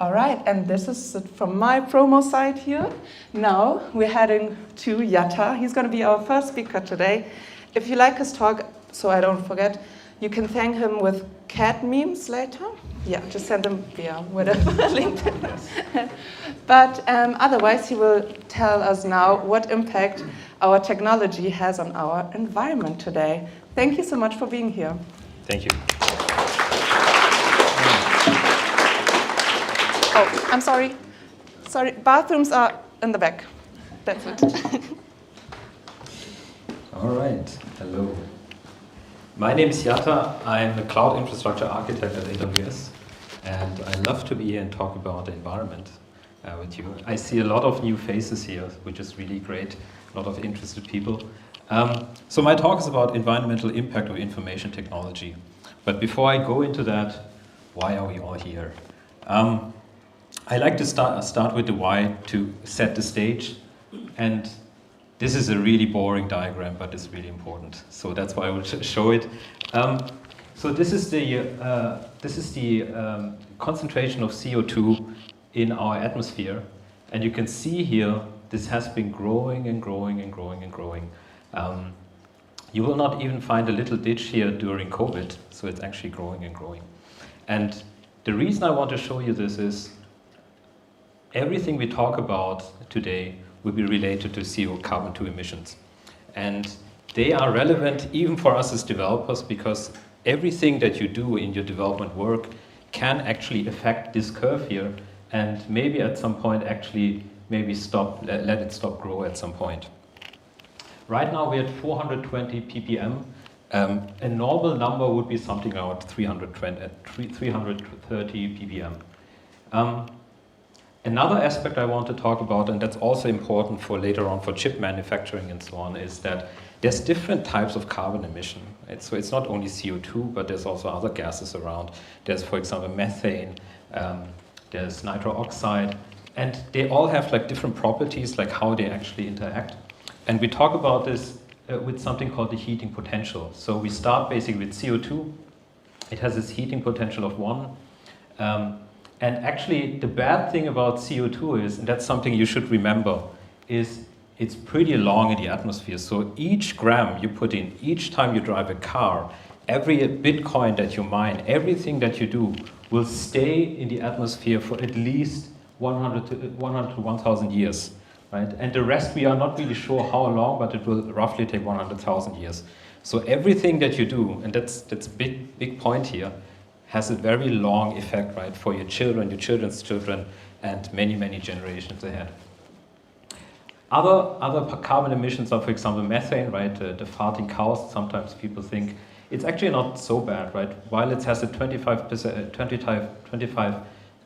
All right, and this is it from my promo side here. Now we're heading to Yatta. He's going to be our first speaker today. If you like his talk, so I don't forget, you can thank him with cat memes later. Yeah, just send them via whatever LinkedIn. But otherwise, he will tell us now what impact our technology has on our environment today. Thank you so much for being here. Thank you. Oh, I'm sorry. Sorry, bathrooms are in the back. That's it. All right, hello. My name is Yatta. I'm a cloud infrastructure architect at AWS, and I love to be here and talk about the environment with you. I see a lot of new faces here, which is really great, a lot of interested people. So my talk is about environmental impact of information technology. But before I go into that, why are we all here? I like to start with the why to set the stage, and this is a really boring diagram, but it's really important. So that's why I will show it. So this is the concentration of CO2 in our atmosphere, and you can see here this has been growing and growing and growing and growing. You will not even find a little ditch here during COVID, so it's actually growing and growing. And the reason I want to show you this is everything we talk about today will be related to carbon-2 emissions. And they are relevant even for us as developers, because everything that you do in your development work can actually affect this curve here, and maybe at some point actually maybe let it stop grow at some point. Right now we're at 420 ppm. A normal number would be something around 330 ppm. Another aspect I want to talk about, and that's also important for later on for chip manufacturing and so on, is that there's different types of carbon emission. Right? So it's not only CO2, but there's also other gases around. There's, for example, methane, there's nitrous oxide, and they all have like different properties, like how they actually interact. And we talk about this with something called the heating potential. So we start basically with CO2. It has this heating potential of 1. And actually, the bad thing about CO2 is, and that's something you should remember, is it's pretty long in the atmosphere. So each gram you put in, each time you drive a car, every Bitcoin that you mine, everything that you do will stay in the atmosphere for at least 100 to 1,000 years. Right? And the rest, we are not really sure how long, but it will roughly take 100,000 years. So everything that you do, and that's a big point here, has a very long effect, right, for your children, your children's children, and many, many generations ahead. Other carbon emissions are, for example, methane, right, the farting cows. Sometimes people think it's actually not so bad, right? While it has a 25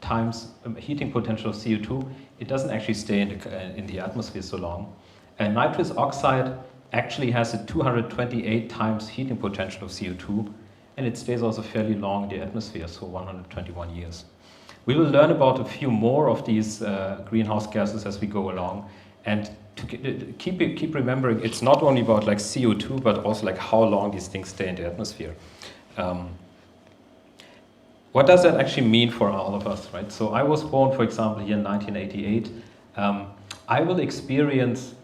times heating potential of CO2, it doesn't actually stay in the atmosphere so long. And nitrous oxide actually has a 228 times heating potential of CO2, and it stays also fairly long in the atmosphere, so 121 years. We will learn about a few more of these greenhouse gases as we go along, and to keep remembering, it's not only about like CO2, but also like how long these things stay in the atmosphere. What does that actually mean for all of us, right? So I was born, for example, here in 1988. I will experience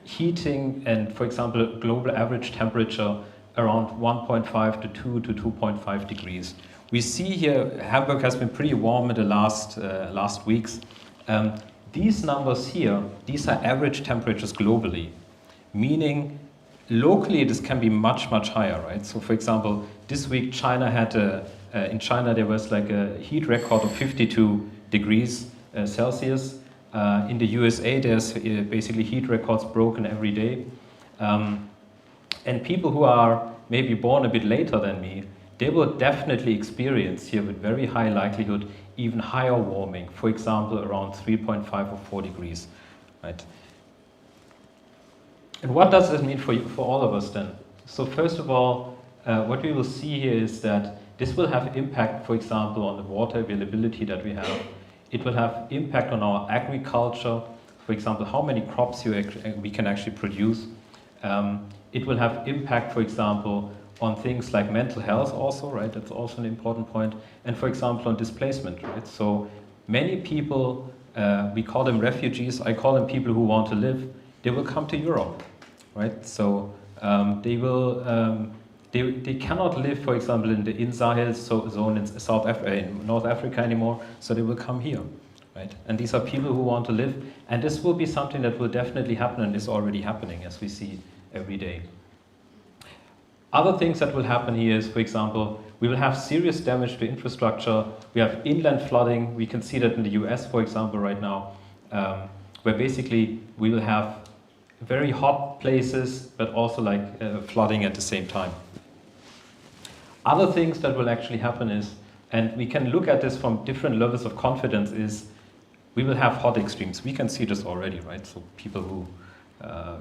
heating and, for example, global average temperature around 1.5 to 2 to 2.5 degrees. We see here Hamburg has been pretty warm in the last weeks. These numbers here, these are average temperatures globally, meaning locally this can be much, much higher, right? So for example, this week China had, in China there was like a heat record of 52 degrees Celsius. In the USA there's basically heat records broken every day. And people who are maybe born a bit later than me, they will definitely experience here with very high likelihood even higher warming, for example, around 3.5 or 4 degrees, right? And what does this mean for all of us then? So first of all, what we will see here is that this will have impact, for example, on the water availability that we have. It will have impact on our agriculture, for example, how many crops we can actually produce. It will have impact, for example, on things like mental health also, right? That's also an important point. And for example, on displacement, right? So many people, we call them refugees, I call them people who want to live, they will come to Europe, right? So they will, they cannot live, for example, in the Sahel zone in in North Africa anymore, so they will come here, right? And these are people who want to live, and this will be something that will definitely happen and is already happening, as we see every day. Other things that will happen here is, for example, we will have serious damage to infrastructure. We have inland flooding. We can see that in the US, for example, right now, where basically we will have very hot places, but also like flooding at the same time. Other things that will actually happen is, and we can look at this from different levels of confidence, is we will have hot extremes. We can see this already, right? So people who,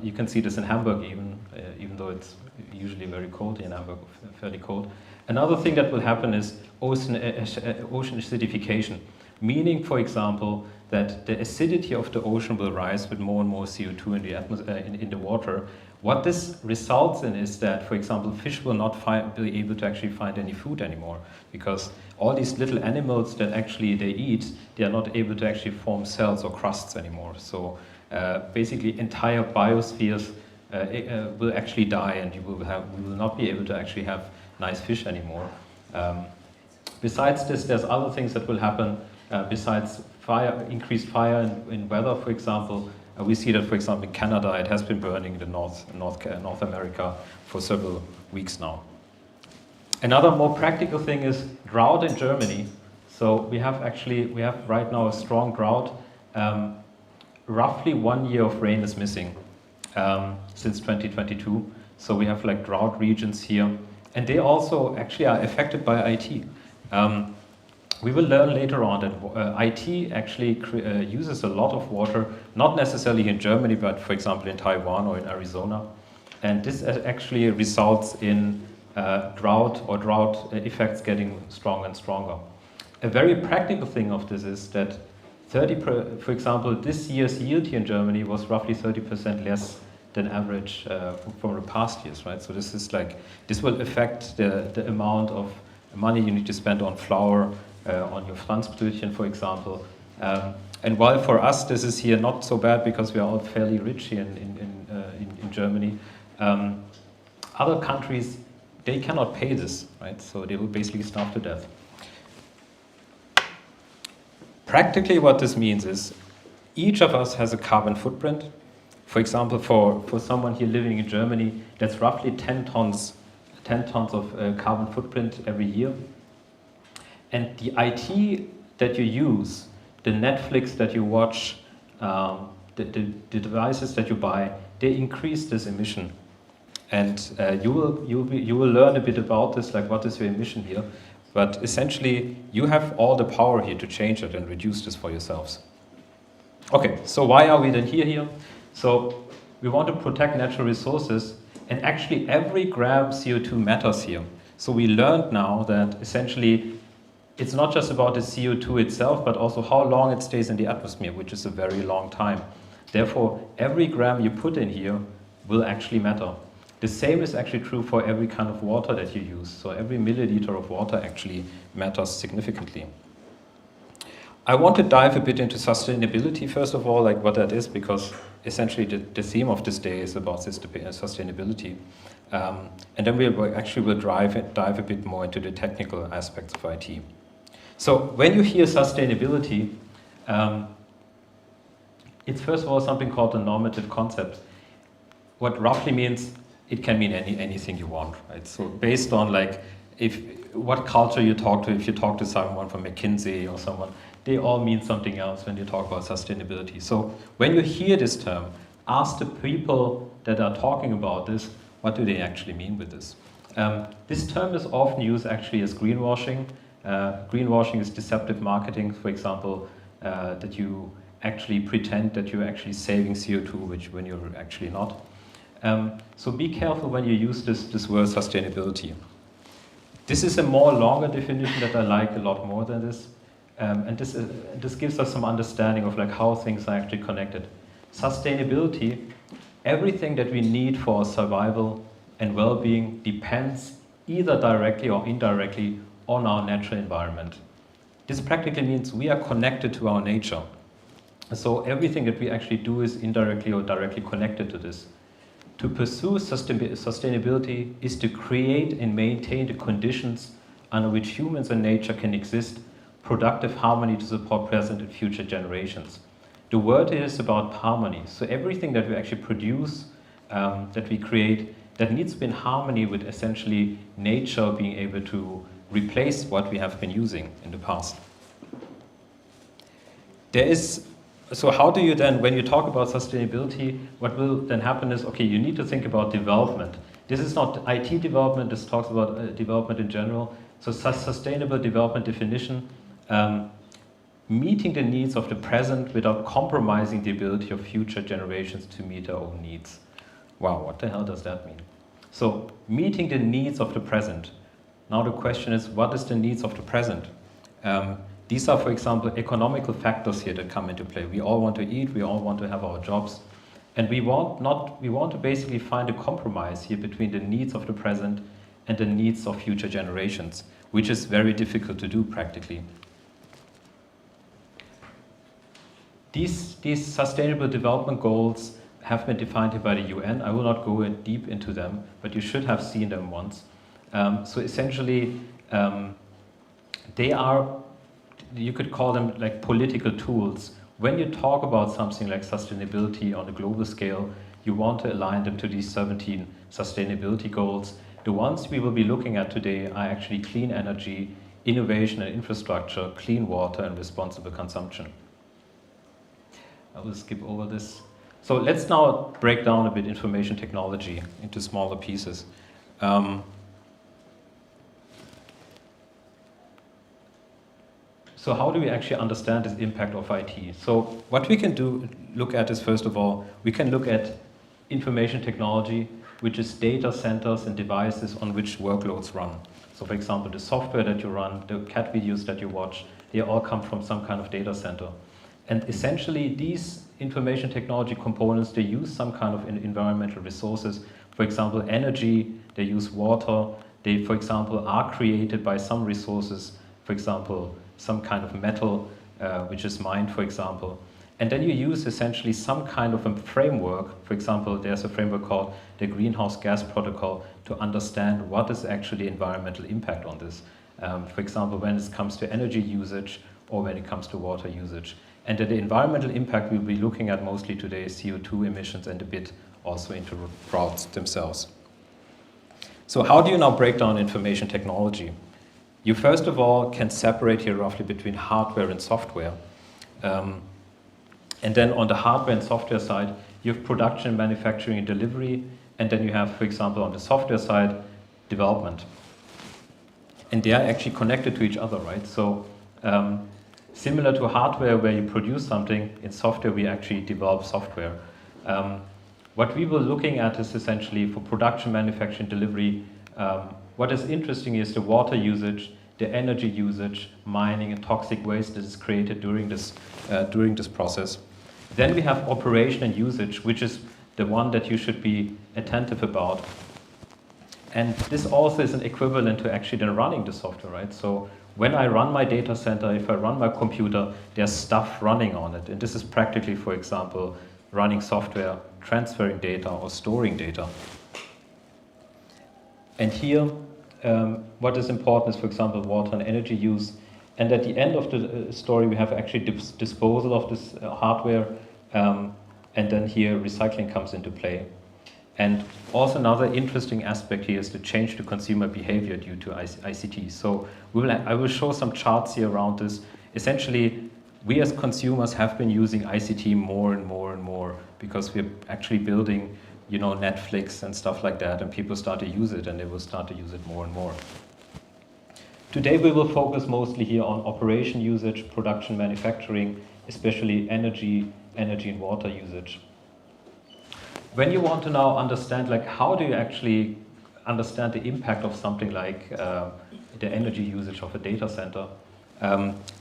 you can see this in Hamburg even though it's usually very cold in Hamburg, fairly cold. Another thing that will happen is ocean acidification, meaning, for example, that the acidity of the ocean will rise with more and more CO2 in the atmosphere, in the water. What this results in is that, for example, fish will not be able to actually find any food anymore, because all these little animals that actually they eat, they are not able to actually form cells or crusts anymore. So basically entire biospheres will actually die, and we will not be able to actually have nice fish anymore. Besides this, there's other things that will happen besides fire, increased fire in weather, for example. We see that, for example, in Canada, it has been burning in North America for several weeks now. Another more practical thing is drought in Germany. So we have right now a strong drought. Roughly 1 year of rain is missing since 2022. So we have like drought regions here. And they also actually are affected by IT. We will learn later on that IT actually uses a lot of water, not necessarily in Germany, but for example in Taiwan or in Arizona. And this actually results in drought effects getting stronger and stronger. A very practical thing of this is that for example, this year's yield here in Germany was roughly 30% less than average from the past years, right? So this will affect the amount of money you need to spend on flour, on your Pflanzbrötchen, for example. And while for us this is here not so bad because we are all fairly rich here in Germany, other countries, they cannot pay this, right? So they will basically starve to death. Practically what this means is each of us has a carbon footprint. For example, for someone here living in Germany, that's roughly 10 tons of carbon footprint every year. And the IT that you use, the Netflix that you watch, the devices that you buy, they increase this emission. And you will learn a bit about this, like what is your emission here. But essentially, you have all the power here to change it and reduce this for yourselves. Okay, so why are we then here? So we want to protect natural resources, and actually every gram CO2 matters here. So we learned now that essentially it's not just about the CO2 itself, but also how long it stays in the atmosphere, which is a very long time. Therefore, every gram you put in here will actually matter. The same is actually true for every kind of water that you use. So every milliliter of water actually matters significantly. I want to dive a bit into sustainability, first of all, like what that is, because essentially the theme of this day is about sustainability. And then we'll dive a bit more into the technical aspects of IT. So when you hear sustainability, it's first of all something called a normative concept. What roughly means, it can mean anything you want, right? So based on like what culture you talk to, if you talk to someone from McKinsey or someone, they all mean something else when you talk about sustainability. So when you hear this term, ask the people that are talking about this, what do they actually mean with this? This term is often used actually as greenwashing. Greenwashing is deceptive marketing, for example, that you actually pretend that you're actually saving CO2, when you're actually not. So be careful when you use this word sustainability. This is a more longer definition that I like a lot more than this. And this gives us some understanding of like how things are actually connected. Sustainability, everything that we need for our survival and well-being depends either directly or indirectly on our natural environment. This practically means we are connected to our nature. So everything that we actually do is indirectly or directly connected to this. To pursue sustainability is to create and maintain the conditions under which humans and nature can exist, productive harmony to support present and future generations. The word is about harmony. So everything that we actually produce, that we create, that needs to be in harmony with essentially nature being able to replace what we have been using in the past. So how do you then, when you talk about sustainability, what will then happen is, okay, you need to think about development. This is not IT development, this talks about development in general. So sustainable development definition, meeting the needs of the present without compromising the ability of future generations to meet their own needs. Wow, what the hell does that mean? So meeting the needs of the present. Now the question is, what is the needs of the present? These are, for example, economical factors here that come into play. We all want to eat, we all want to have our jobs, and we want to basically find a compromise here between the needs of the present and the needs of future generations, which is very difficult to do practically. These sustainable development goals have been defined by the UN. I will not go in deep into them, but you should have seen them once. So essentially, they are, you could call them like political tools. When you talk about something like sustainability on a global scale, you want to align them to these 17 sustainability goals. The ones we will be looking at today are actually clean energy, innovation and infrastructure, clean water, and responsible consumption. I will skip over this. So let's now break down a bit information technology into smaller pieces. So how do we actually understand this impact of IT? So what we can look at is, first of all, we can look at information technology, which is data centers and devices on which workloads run. So for example, the software that you run, the cat videos that you watch, they all come from some kind of data center. And essentially these information technology components, they use some kind of environmental resources. For example, energy, they use water. They, for example, are created by some resources, for example, some kind of metal, which is mined, for example. And then you use essentially some kind of a framework. For example, there's a framework called the Greenhouse Gas Protocol to understand what is actually environmental impact on this. For example, when it comes to energy usage or when it comes to water usage. And the environmental impact we'll be looking at mostly today is CO2 emissions and a bit also into routes themselves. So how do you now break down information technology? You first of all can separate here roughly between hardware and software. And then on the hardware and software side, you have production, manufacturing, and delivery. And then you have, for example, on the software side, development. And they are actually connected to each other, right? So similar to hardware where you produce something, in software we actually develop software. What we were looking at is essentially for production, manufacturing, delivery. What is interesting is the water usage, the energy usage, mining, and toxic waste that is created during this process. Then we have operation and usage, which is the one that you should be attentive about. And this also is an equivalent to actually then running the software, right? So when I run my data center, if I run my computer, there's stuff running on it. And this is practically, for example, running software, transferring data, or storing data. And here, what is important is, for example, water and energy use. And at the end of the story, we have actually disposal of this hardware. And then here, recycling comes into play. And also another interesting aspect here is the change to consumer behavior due to ICT. So I will show some charts here around this. Essentially, we as consumers have been using ICT more and more and more because we're actually building, you know, Netflix and stuff like that, and people start to use it, and they will start to use it more and more. Today we will focus mostly here on operation usage, production, manufacturing, especially energy and water usage. When you want to now understand, like, how do you actually understand the impact of something like the energy usage of a data center,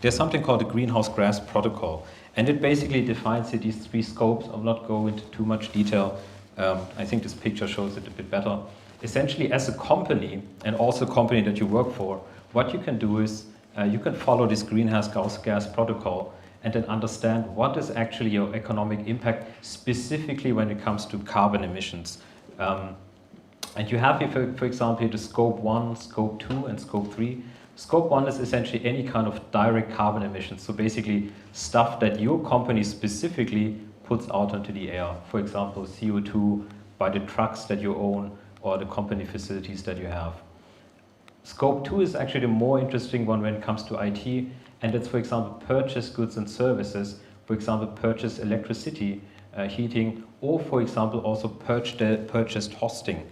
there's something called the Greenhouse Gas Protocol. And it basically defines these three scopes. I'll not go into too much detail. I think this picture shows it a bit better. essentially as a company, and also a company that you work for, what you can do is you can follow this greenhouse gas protocol and then understand what is actually your economic impact, specifically when it comes to carbon emissions. And you have here, for example, the scope 1, scope 2, and scope 3. Scope 1 is essentially any kind of direct carbon emissions, so basically stuff that your company specifically puts out into the air. For example, CO2 by the trucks that you own or the company facilities that you have. Scope 2 is actually the more interesting one when it comes to IT, and it's, for example, purchased goods and services, for example, purchased electricity, heating, or, for example, also purchased hosting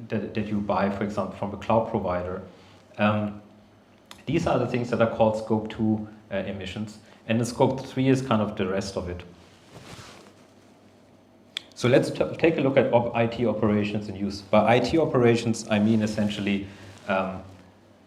that you buy, for example, from a cloud provider. These are the things that are called scope 2 emissions, and the scope 3 is kind of the rest of it. So let's take a look at IT operations in use. By IT operations, I mean essentially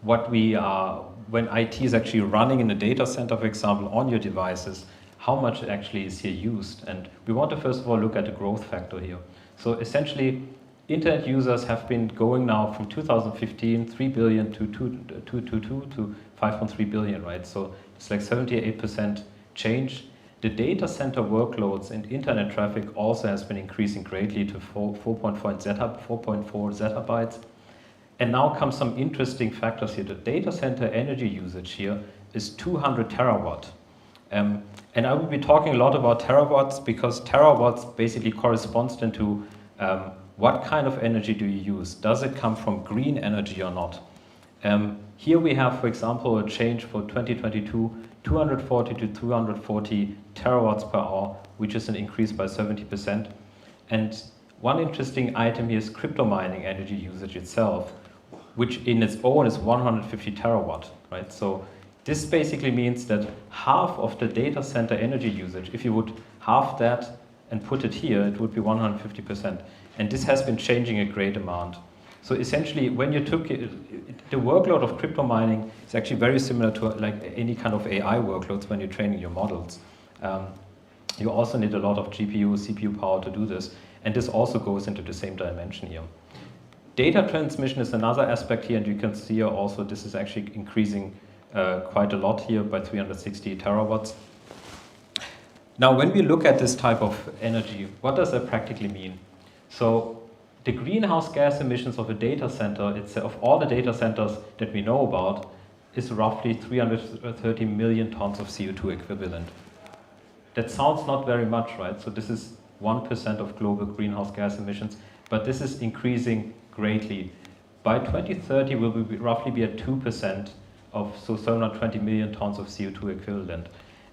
when IT is actually running in a data center, for example, on your devices, how much actually is here used. And we want to first of all look at the growth factor here. So essentially, internet users have been going now from 2015, 3 billion to 5.3 billion, right? So it's like 78% change. The data center workloads and internet traffic also has been increasing greatly to 4.4 zettabytes. And now come some interesting factors here. The data center energy usage here is 200 terawatt. And I will be talking a lot about terawatts because terawatts basically corresponds then to what kind of energy do you use? Does it come from green energy or not? Here we have, for example, a change for 2022, 240 to 240 terawatts per hour, which is an increase by 70%. And one interesting item here is crypto mining energy usage itself, which in its own is 150 terawatt, right? So this basically means that half of the data center energy usage, if you would half that and put it here, it would be 150%. And this has been changing a great amount. So essentially, when you took the workload of crypto mining is actually very similar to like any kind of AI workloads when you're training your models. You also need a lot of GPU, CPU power to do this, and this also goes into the same dimension here. Data transmission is another aspect here, and you can see here also this is actually increasing quite a lot here by 360 terawatts. Now, when we look at this type of energy, what does that practically mean? So the greenhouse gas emissions of a data center, of all the data centers that we know about, is roughly 330 million tons of CO2 equivalent. That sounds not very much, right? So this is 1% of global greenhouse gas emissions, but this is increasing greatly. By 2030, we'll roughly be at 2% of, so 720 million tons of CO2 equivalent.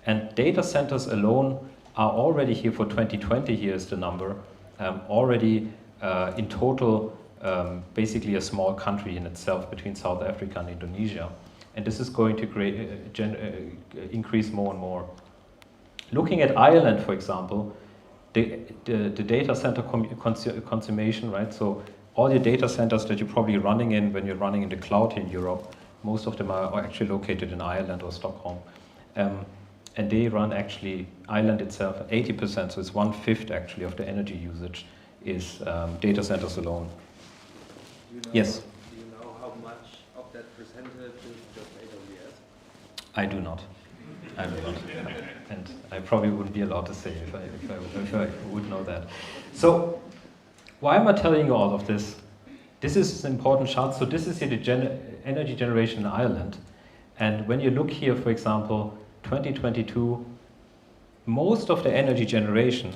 And data centers alone are already here for 2020, here is the number, already in total, basically a small country in itself between South Africa and Indonesia. And this is going to increase more and more. Looking at Ireland, for example, the data center consummation, right? So all your data centers that you're probably running in when you're running in the cloud in Europe, most of them are actually located in Ireland or Stockholm. And they run actually, Ireland itself, 80%, so it's 1/5 actually of the energy usage is data centers alone. Yes? Do you know how much of that percentage is just AWS? I do not. And I probably wouldn't be allowed to say if I would know that. So why am I telling you all of this? This is an important chart. So this is here the energy generation in Ireland. And when you look here, for example, 2022, most of the energy generation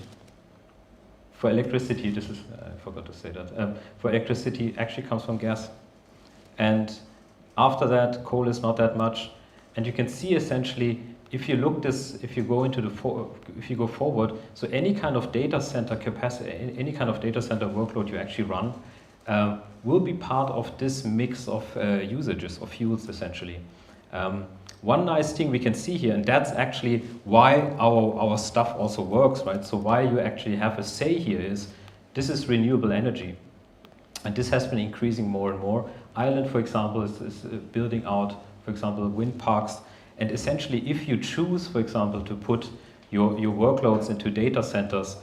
for electricity, I forgot to say that, for electricity actually comes from gas. And after that, coal is not that much. And you can see essentially, if you go forward, so any kind of data center capacity, any kind of data center workload you actually run, will be part of this mix of usages, of fuels essentially. One nice thing we can see here, and that's actually why our stuff also works, right? So why you actually have a say here is, this is renewable energy. And this has been increasing more and more. Ireland, for example, is building out, for example, wind parks. And essentially, if you choose, for example, to put your workloads into data centers,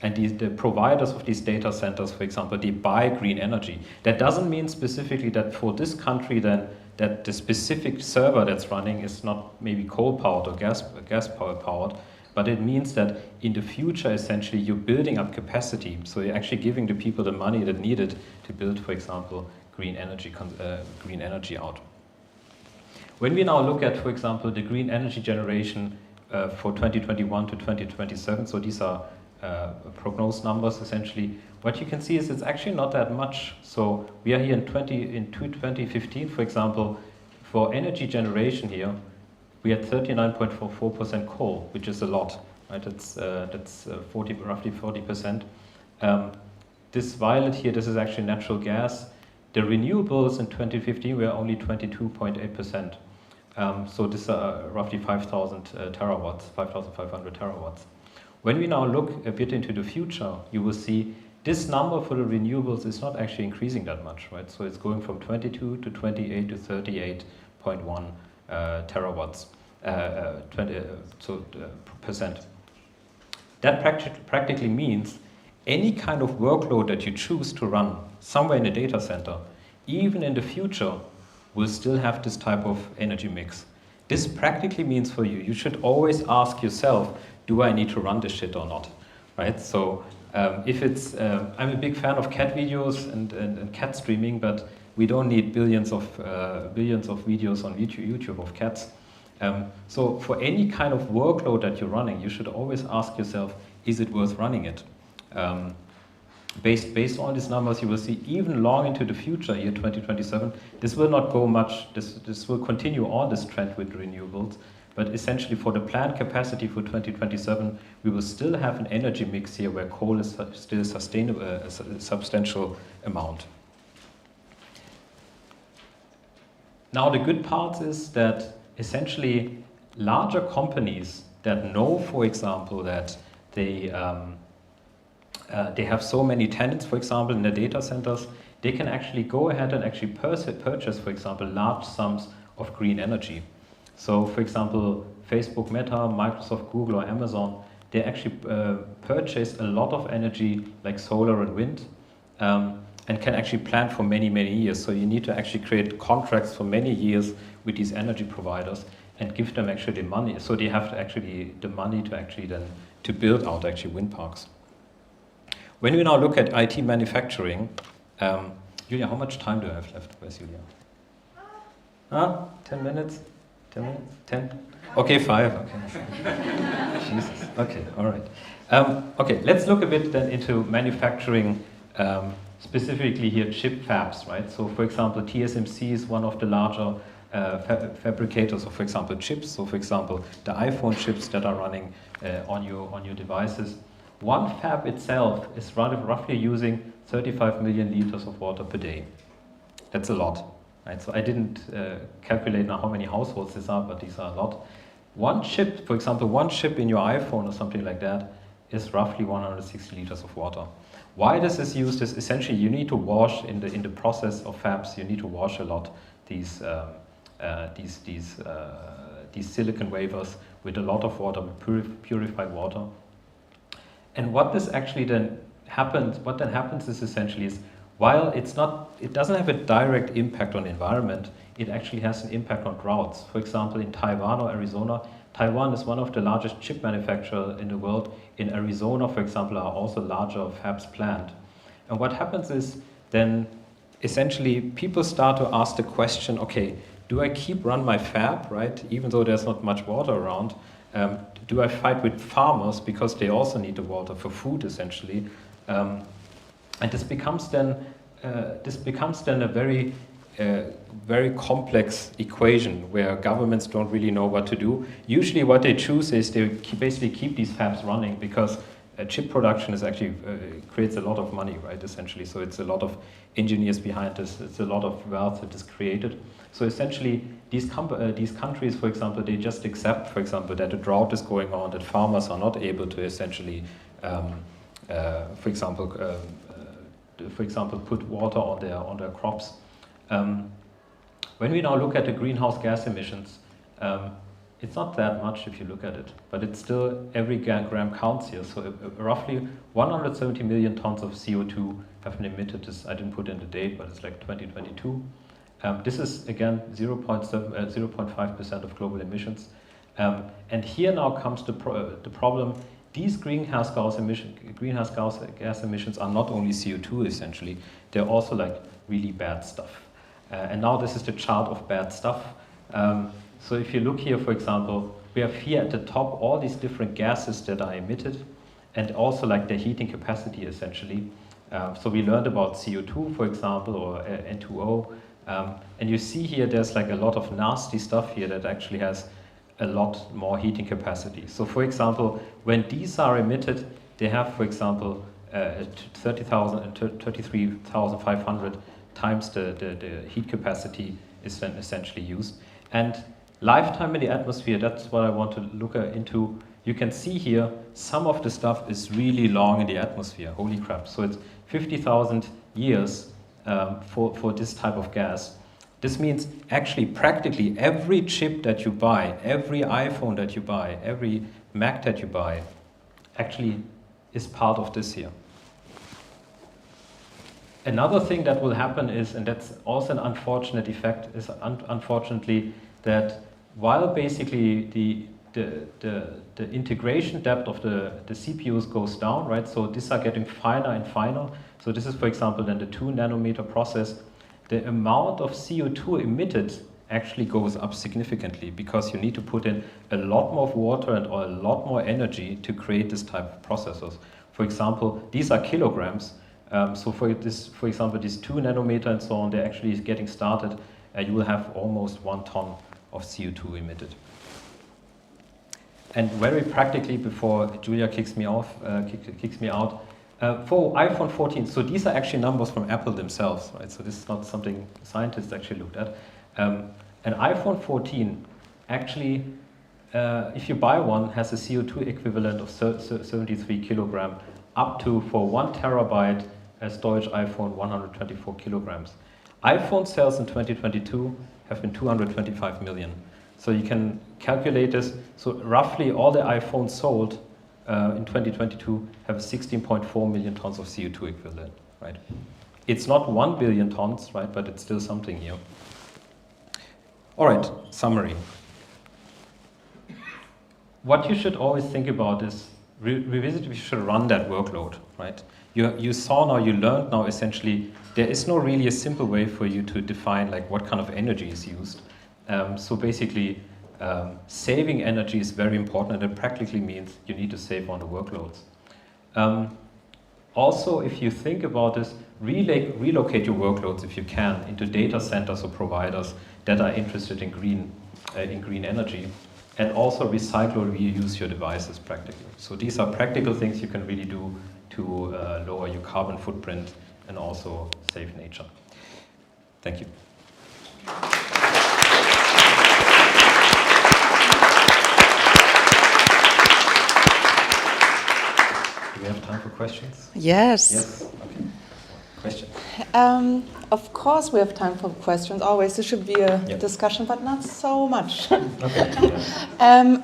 And the providers of these data centers, for example, they buy green energy. That doesn't mean specifically that for this country then that the specific server that's running is not maybe coal-powered or gas-powered, but it means that in the future, essentially, you're building up capacity. So you're actually giving the people the money that needed to build, for example, green energy out. When we now look at, for example, the green energy generation for 2021 to 2027, so these are prognosed numbers essentially, what you can see is it's actually not that much. So we are here in 2015, for example, for energy generation here, we had 39.44% coal, which is a lot, right? That's roughly 40%. This violet here, this is actually natural gas. The renewables in 2015 were only 22.8%. So this are roughly 5,000 terawatts, 5,500 terawatts. When we now look a bit into the future, you will see this number for the renewables is not actually increasing that much, right? So it's going from 22 to 28 to 38.1 terawatts, percent. That practically means any kind of workload that you choose to run somewhere in a data center, even in the future, will still have this type of energy mix. This practically means for you, you should always ask yourself, do I need to run this shit or not, right? So if it's, I'm a big fan of cat videos and cat streaming, but we don't need billions of videos on YouTube of cats. So for any kind of workload that you're running, you should always ask yourself, is it worth running it? Based on these numbers, you will see even long into the future, year 2027, this will not go much, this will continue on this trend with renewables, but essentially for the planned capacity for 2027, we will still have an energy mix here where coal is still sustainable, a substantial amount. Now the good part is that essentially larger companies that know, for example, that they have so many tenants, for example, in the data centers, they can actually go ahead and actually purchase, for example, large sums of green energy. So, for example, Facebook, Meta, Microsoft, Google, or Amazon, they actually purchase a lot of energy like solar and wind and can actually plan for many, many years. So you need to actually create contracts for many years with these energy providers and give them actually the money. So they have to actually the money to actually then to build out actually wind parks. When we now look at IT manufacturing, Julia, how much time do I have left? Where's Julia? 10 minutes? 10 minutes? 10? Okay, 5. Okay. Jesus. Okay, all right. Okay, let's look a bit then into manufacturing, specifically here chip fabs, right? So, for example, TSMC is one of the larger fabricators of, for example, chips. So, for example, the iPhone chips that are running on your devices. One fab itself is roughly using 35 million liters of water per day. That's a lot, right? So I didn't calculate now how many households these are, but these are a lot. One chip, for example, one chip in your iPhone or something like that is roughly 160 liters of water. Why this is used is essentially you need to wash in the process of fabs. You need to wash a lot these silicon wafers with a lot of water, with purified water. And what this actually then happens is essentially is while it doesn't have a direct impact on the environment, it actually has an impact on droughts. For example, in Taiwan or Arizona, Taiwan is one of the largest chip manufacturers in the world. In Arizona, for example, are also larger fabs planned. And what happens is then essentially people start to ask the question, okay, do I keep run my fab, right? Even though there's not much water around, do I fight with farmers because they also need the water for food, essentially? And this becomes then a very very complex equation where governments don't really know what to do. Usually, what they choose is they basically keep these fabs running because chip production is actually creates a lot of money, right? Essentially, so it's a lot of engineers behind this. It's a lot of wealth that is created. So essentially, these countries, for example, they just accept, for example, that a drought is going on, that farmers are not able to essentially, for example, put water on their crops. When we now look at the greenhouse gas emissions, It's not that much if you look at it, but it's still every gram counts here. So roughly 170 million tons of CO2 have been emitted. I didn't put in the date, but it's like 2022. This is again 0.5% of global emissions. And here now comes the problem. These greenhouse gas emissions are not only CO2 essentially, they're also like really bad stuff. And now this is the chart of bad stuff. So if you look here, for example, we have here at the top all these different gases that are emitted and also like their heating capacity essentially. So we learned about CO2, for example, or N2O. And you see here there's like a lot of nasty stuff here that actually has a lot more heating capacity. So for example, when these are emitted, they have, for example, 30,000 and 33,500 times the heat capacity is then essentially used. And lifetime in the atmosphere, that's what I want to look into. You can see here, some of the stuff is really long in the atmosphere, holy crap. So it's 50,000 years for this type of gas. This means actually practically every chip that you buy, every iPhone that you buy, every Mac that you buy, actually is part of this here. Another thing that will happen is, and that's also an unfortunate effect, is unfortunately that while basically the integration depth of the CPUs goes down, right? So these are getting finer and finer. So this is, for example, then the 2 nanometer process. The amount of CO2 emitted actually goes up significantly because you need to put in a lot more water and a lot more energy to create this type of processors. For example, these are kilograms. So for example, these 2 nanometer and so on, they're actually getting started. You will have almost 1 ton of CO2 emitted. And very practically, before Julia kicks me out, for iPhone 14, so these are actually numbers from Apple themselves, right? So this is not something scientists actually looked at. An iPhone 14 actually, if you buy one, has a CO2 equivalent of 73 kilogram, up to, for 1 terabyte storage iPhone, 124 kilograms. iPhone sales in 2022 have been 225 million. So you can calculate this. So roughly all the iPhones sold in 2022 have 16.4 million tons of CO2 equivalent, right? It's not 1 billion tons, right? But it's still something here. All right, summary. What you should always think about is revisit if you should run that workload, right? You saw now, you learned now essentially, there is no really a simple way for you to define like what kind of energy is used. So basically, saving energy is very important, and it practically means you need to save on the workloads. Also, if you think about this, relocate your workloads if you can into data centers or providers that are interested in green energy, and also recycle or reuse your devices practically. So these are practical things you can really do to lower your carbon footprint and also save nature. Thank you. Do we have time for questions? Yes. Yes? Okay. Question. Of course we have time for questions, always. This should be a discussion, but not so much. Okay.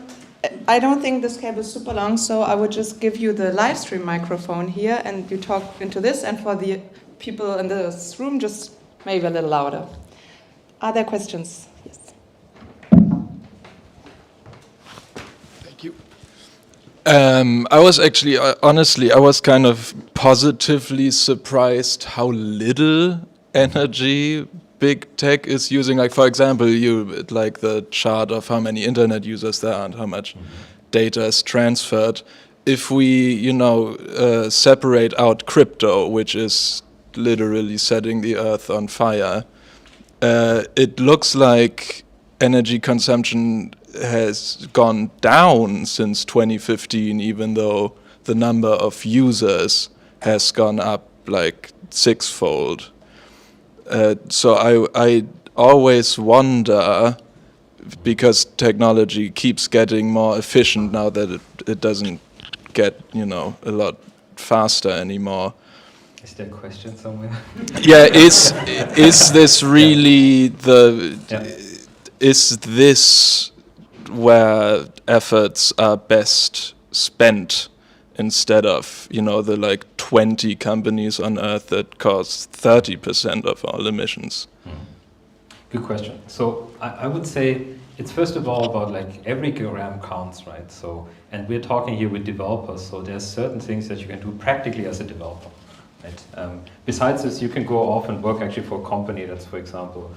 I don't think this cable is super long, so I would just give you the live stream microphone here, and you talk into this, and for the people in this room, just maybe a little louder. Are there questions? Yes. Thank you. I was actually, honestly, I was kind of positively surprised how little energy big tech is using. Like, for example, like the chart of how many internet users there are and how much data is transferred. If we, separate out crypto, which is literally setting the earth on fire, it looks like energy consumption has gone down since 2015, even though the number of users has gone up like 6-fold. So I always wonder, because technology keeps getting more efficient now that it doesn't get, a lot faster anymore. Is there a question somewhere? Yeah, is this really is this where efforts are best spent instead of, the like 20 companies on Earth that cause 30% of all emissions? Good question. So I would say it's first of all about like every gram counts, right? So, and we're talking here with developers, so there's certain things that you can do practically as a developer, right? Besides this, you can go off and work actually for a company that's, for example,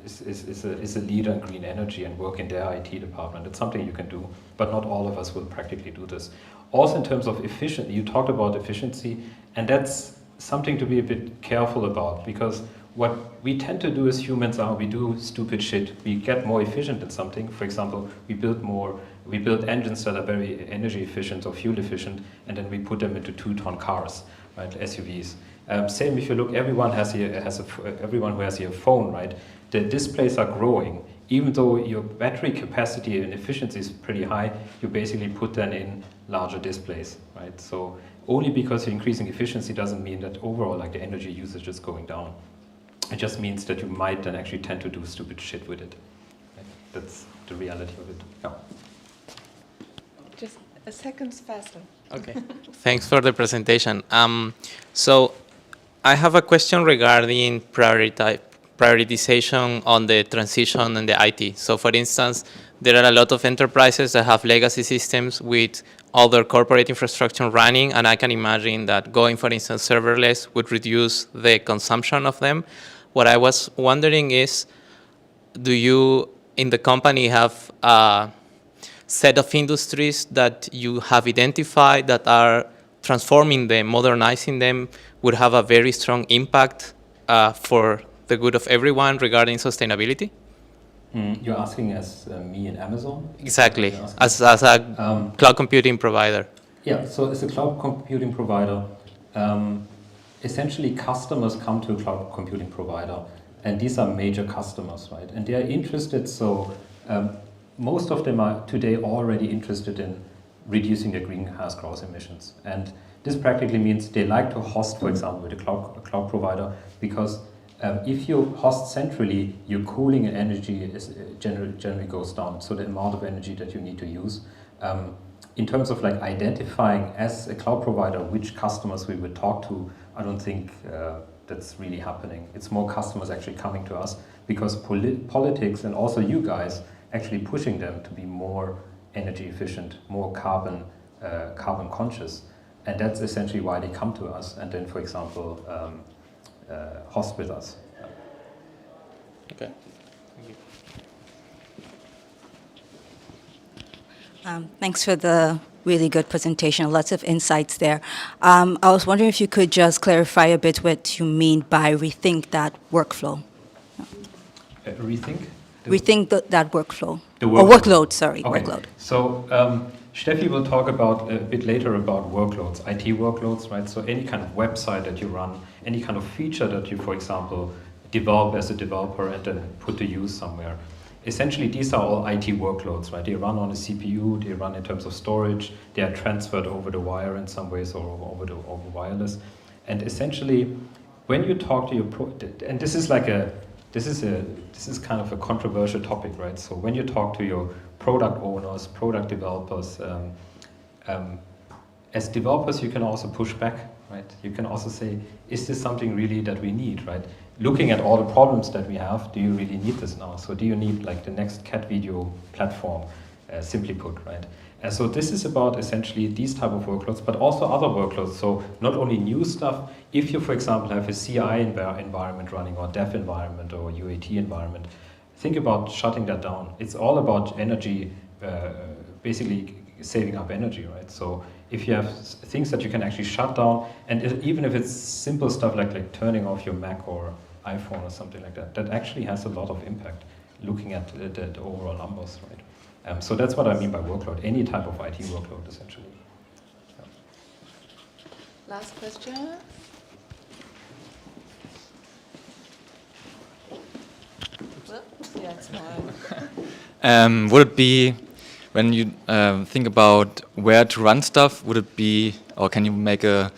is a leader in green energy and work in their IT department. It's something you can do, but not all of us will practically do this. Also in terms of efficiency, you talked about efficiency, and that's something to be a bit careful about, because what we tend to do as humans are we do stupid shit. We get more efficient in something. For example, we build engines that are very energy efficient or fuel efficient, and then we put them into 2-ton cars, right, SUVs. Same if you look, everyone who has here a phone, right? The displays are growing. Even though your battery capacity and efficiency is pretty high, you basically put them in larger displays, right? So only because you're increasing efficiency doesn't mean that overall like the energy usage is going down. It just means that you might then actually tend to do stupid shit with it. Right? That's the reality of it. Yeah. Just a second faster. Okay. Thanks for the presentation. So I have a question regarding prioritization on the transition and the IT. So for instance, there are a lot of enterprises that have legacy systems with other corporate infrastructure running, and I can imagine that going, for instance, serverless would reduce the consumption of them. What I was wondering is, do you in the company have a set of industries that you have identified that are transforming them, modernizing them, would have a very strong impact for the good of everyone regarding sustainability? You're asking as me and Amazon? Exactly, as a cloud computing provider. Yeah, so as a cloud computing provider, essentially customers come to a cloud computing provider, and these are major customers, right? And they are interested, so most of them are today already interested in reducing their greenhouse gas emissions. And this practically means they like to host, for example, with a cloud provider, because if you host centrally, your cooling and energy generally goes down, so the amount of energy that you need to use. In terms of like identifying as a cloud provider which customers we would talk to, I don't think that's really happening. It's more customers actually coming to us because politics and also you guys actually pushing them to be more energy efficient, more carbon conscious, and that's essentially why they come to us and then, for example, host with us. Okay. Thank you. Thanks for the really good presentation. Lots of insights there. I was wondering if you could just clarify a bit what you mean by rethink that workflow. Rethink? Rethink that workflow. The Or workload, sorry, okay. workload. So Steffi will talk about a bit later about workloads, IT workloads, right? So any kind of website that you run, any kind of feature that you, for example, develop as a developer and then put to use somewhere. Essentially, these are all IT workloads, right? They run on a CPU, they run in terms of storage, they are transferred over the wire in some ways or over wireless. And essentially, when you talk to your and this is kind of a controversial topic, right? So when you talk to your product owners, product developers, as developers, you can also push back, right? You can also say, is this something really that we need, right? Looking at all the problems that we have, do you really need this now? So do you need like the next cat video platform, simply put, right? And so this is about essentially these type of workloads, but also other workloads. So not only new stuff, if you, for example, have a CI environment running or dev environment or UAT environment, think about shutting that down. It's all about energy, basically saving up energy, right? So if you have things that you can actually shut down, and even if it's simple stuff like turning off your Mac or iPhone or something like that, that actually has a lot of impact looking at the overall numbers, right? So that's what I mean by workload, any type of IT workload, essentially. Yeah. Last question. Yeah, it's mine. Would it be, when you think about where to run stuff, would it be, or can you make a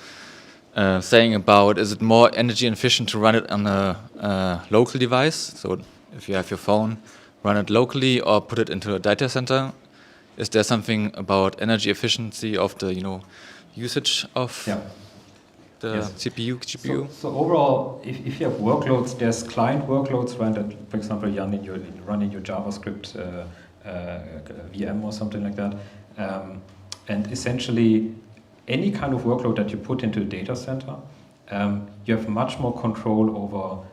saying about, is it more energy efficient to run it on a local device? So if you have your phone run it locally or put it into a data center? Is there something about energy efficiency of the usage of the Yes. CPU, GPU? So overall, if you have workloads, there's client workloads run that, for example, running your JavaScript VM or something like that. And essentially, any kind of workload that you put into a data center, you have much more control over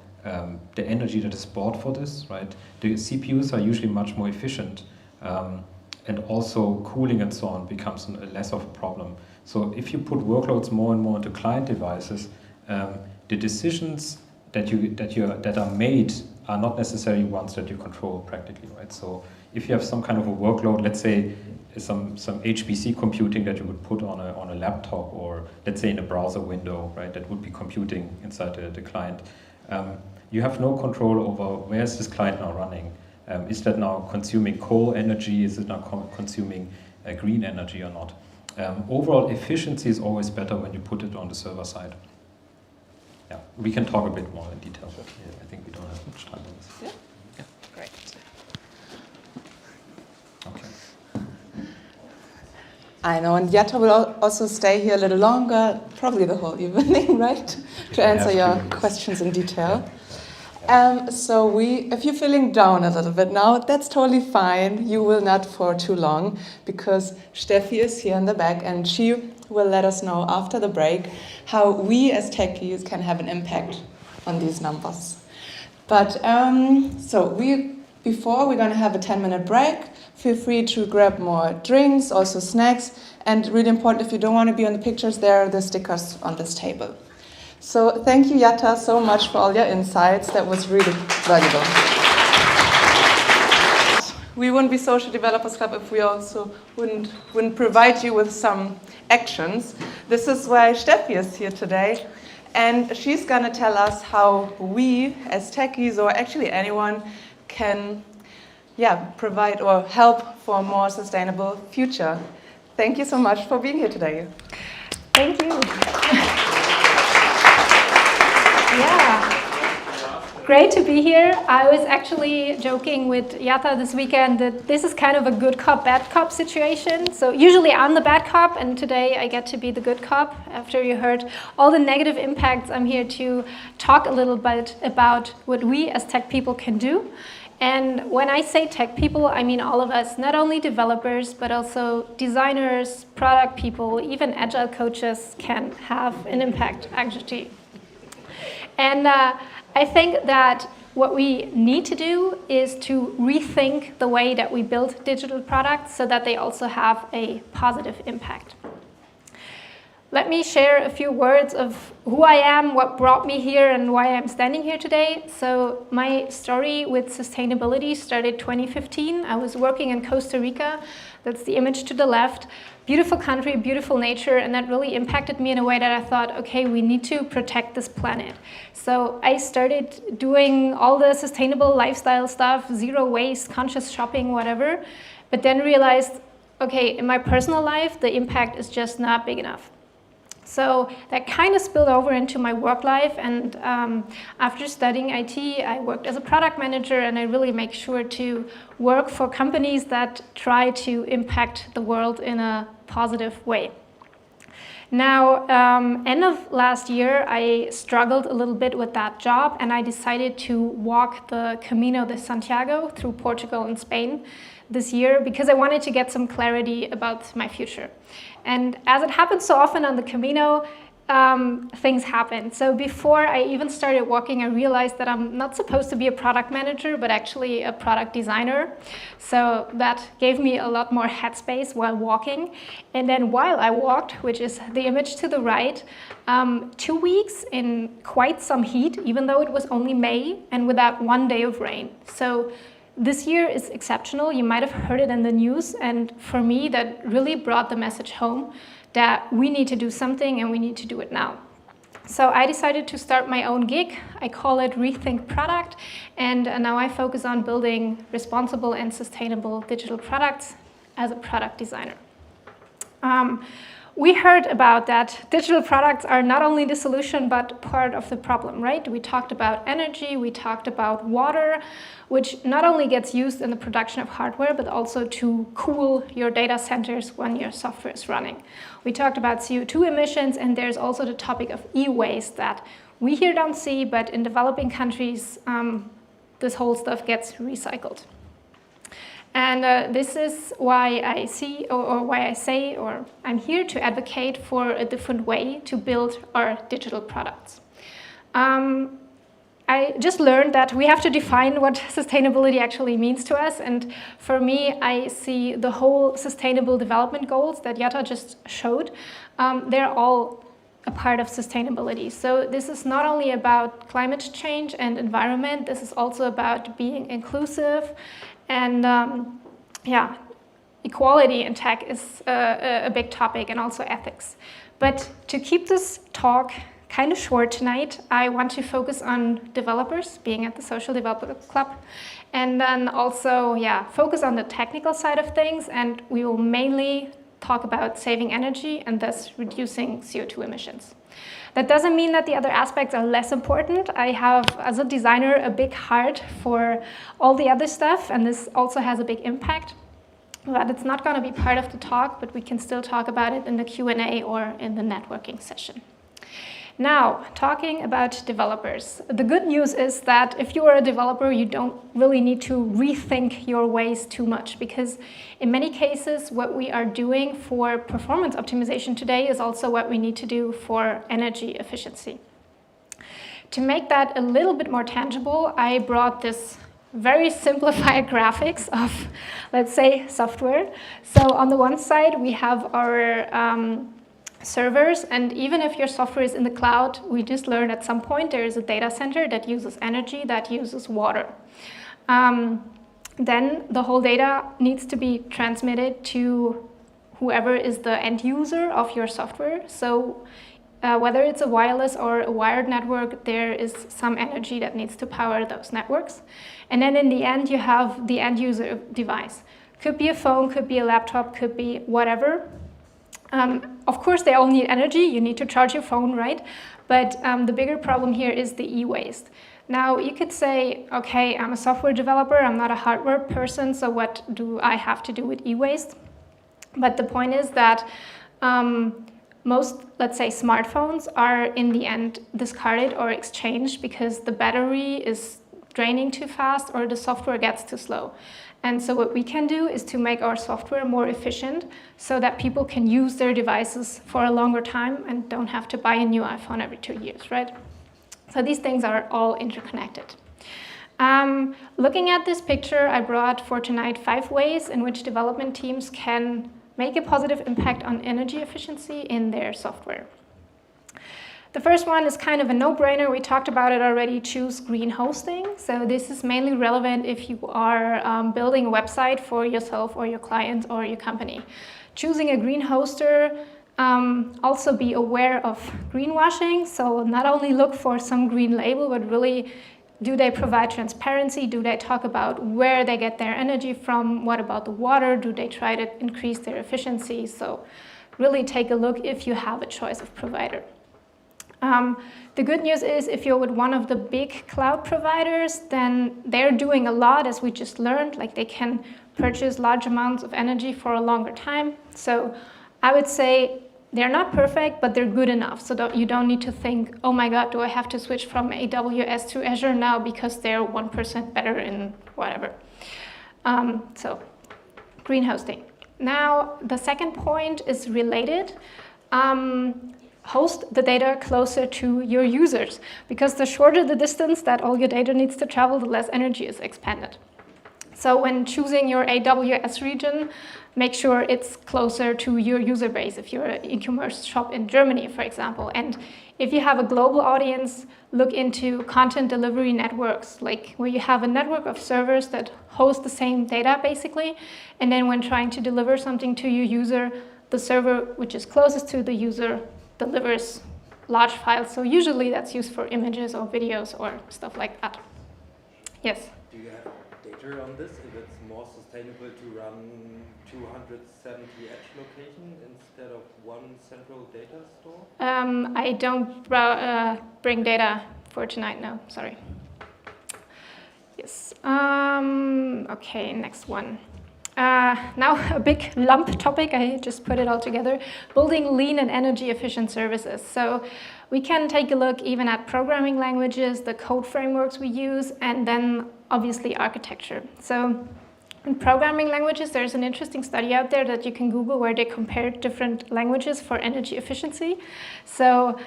the energy that is bought for this, right? The CPUs are usually much more efficient, and also cooling and so on becomes less of a problem. So if you put workloads more and more into client devices, the decisions that are made are not necessarily ones that you control practically, right? So if you have some kind of a workload, let's say some HPC computing that you would put on a laptop, or let's say in a browser window, right? That would be computing inside the client. You have no control over where is this client now running. Is that now consuming coal energy? Is it now consuming green energy or not? Overall efficiency is always better when you put it on the server side. Yeah, we can talk a bit more in detail, but I think we don't have much time on this. Yeah? Great. Okay. I know, and Jetta will also stay here a little longer, probably the whole evening, right? To answer your questions in detail. So if you're feeling down a little bit now, that's totally fine. You will not for too long, because Steffi is here in the back and she will let us know after the break how we as techies can have an impact on these numbers. But before we're going to have a 10-minute break. Feel free to grab more drinks, also snacks, and really important, if you don't want to be on the pictures, there are the stickers on this table. So thank you, Jetta, so much for all your insights. That was really valuable. We wouldn't be Social Developers Club if we also wouldn't provide you with some actions. This is why Steffi is here today. And she's going to tell us how we, as techies, or actually anyone, can provide or help for a more sustainable future. Thank you so much for being here today. Thank you. Great to be here. I was actually joking with Jetta this weekend that this is kind of a good cop, bad cop situation. So usually I'm the bad cop, and today I get to be the good cop. After you heard all the negative impacts, I'm here to talk a little bit about what we as tech people can do. And when I say tech people, I mean all of us, not only developers, but also designers, product people, even agile coaches can have an impact, actually. And I think that what we need to do is to rethink the way that we build digital products so that they also have a positive impact. Let me share a few words of who I am, what brought me here, and why I'm standing here today. So my story with sustainability started 2015. I was working in Costa Rica. That's the image to the left. Beautiful country, beautiful nature, and that really impacted me in a way that I thought, okay, we need to protect this planet. So I started doing all the sustainable lifestyle stuff, zero waste, conscious shopping, whatever, but then realized, okay, in my personal life, the impact is just not big enough. So that kind of spilled over into my work life, and after studying IT, I worked as a product manager, and I really make sure to work for companies that try to impact the world in a positive way. Now, end of last year, I struggled a little bit with that job, and I decided to walk the Camino de Santiago through Portugal and Spain this year because I wanted to get some clarity about my future. And as it happens so often on the Camino, things happen. So before I even started walking, I realized that I'm not supposed to be a product manager, but actually a product designer. So that gave me a lot more headspace while walking. And then while I walked, which is the image to the right, 2 weeks in quite some heat, even though it was only May, and without 1 day of rain. So this year is exceptional. You might have heard it in the news, and for me, that really brought the message home that we need to do something and we need to do it now. So I decided to start my own gig. I call it Rethink Product, and now I focus on building responsible and sustainable digital products as a product designer. we heard about that digital products are not only the solution, but part of the problem, right? We talked about energy, we talked about water, which not only gets used in the production of hardware, but also to cool your data centers when your software is running. We talked about CO2 emissions, and there's also the topic of e-waste that we here don't see, but in developing countries, this whole stuff gets recycled. And this is why I see, or why I say, or I'm here to advocate for a different way to build our digital products. I just learned that we have to define what sustainability actually means to us. And for me, I see the whole sustainable development goals that Yatta just showed. They're all a part of sustainability. So this is not only about climate change and environment, this is also about being inclusive. And yeah, equality in tech is a big topic, and also ethics. But to keep this talk kind of short tonight, I want to focus on developers, being at the Social Developer Club, and then also, yeah, focus on the technical side of things, and we will mainly talk about saving energy and thus reducing CO2 emissions. That doesn't mean that the other aspects are less important. I have, as a designer, a big heart for all the other stuff, and this also has a big impact. But it's not going to be part of the talk, but we can still talk about it in the Q&A or in the networking session. Now, talking about developers. The good news is that if you are a developer, you don't really need to rethink your ways too much, because in many cases, what we are doing for performance optimization today is also what we need to do for energy efficiency. To make that a little bit more tangible, I brought this very simplified graphics of, let's say, software. So on the one side, we have our servers, and even if your software is in the cloud, we just learned at some point there is a data center that uses energy, that uses water. Then the whole data needs to be transmitted to whoever is the end user of your software. So whether it's a wireless or a wired network, there is some energy that needs to power those networks. And then in the end, you have the end user device. Could be a phone, could be a laptop, could be whatever. Of course, they all need energy. You need to charge your phone, right? But the bigger problem here is the e-waste. Now, you could say, okay, I'm a software developer. I'm not a hardware person. So what do I have to do with e-waste? But the point is that most, let's say, smartphones are in the end discarded or exchanged because the battery is draining too fast or the software gets too slow. And so what we can do is to make our software more efficient so that people can use their devices for a longer time and don't have to buy a new iPhone every 2 years, right? So these things are all interconnected. Looking at this picture, I brought for tonight 5 ways in which development teams can make a positive impact on energy efficiency in their software. The first one is kind of a no-brainer. We talked about it already. Choose green hosting. So this is mainly relevant if you are building a website for yourself or your client or your company. Choosing a green hoster, also be aware of greenwashing. So not only look for some green label, but really, do they provide transparency? Do they talk about where they get their energy from? What about the water? Do they try to increase their efficiency? So really take a look if you have a choice of provider. The good news is if you're with one of the big cloud providers, then they're doing a lot, as we just learned, like they can purchase large amounts of energy for a longer time. So I would say they're not perfect, but they're good enough. So you don't need to think, oh my God, do I have to switch from AWS to Azure now because they're 1% better in whatever. So green hosting. Now, the second point is related. Host the data closer to your users, because the shorter the distance that all your data needs to travel, the less energy is expended. So when choosing your AWS region, make sure it's closer to your user base. If you're an e-commerce shop in Germany, for example, and if you have a global audience, look into content delivery networks, like where you have a network of servers that host the same data, basically, and then when trying to deliver something to your user, the server which is closest to the user delivers large files. So usually that's used for images or videos or stuff like that. Yes? Do you have data architecture on this, if it's more sustainable to run 270 edge locations instead of one central data store? I don't bring data for tonight, no, sorry. Yes. Okay, next one. Now a big lump topic, I just put it all together, building lean and energy efficient services. So we can take a look even at programming languages, the code frameworks we use, and then obviously architecture. So in programming languages, there's an interesting study out there that you can Google where they compare different languages for energy efficiency. So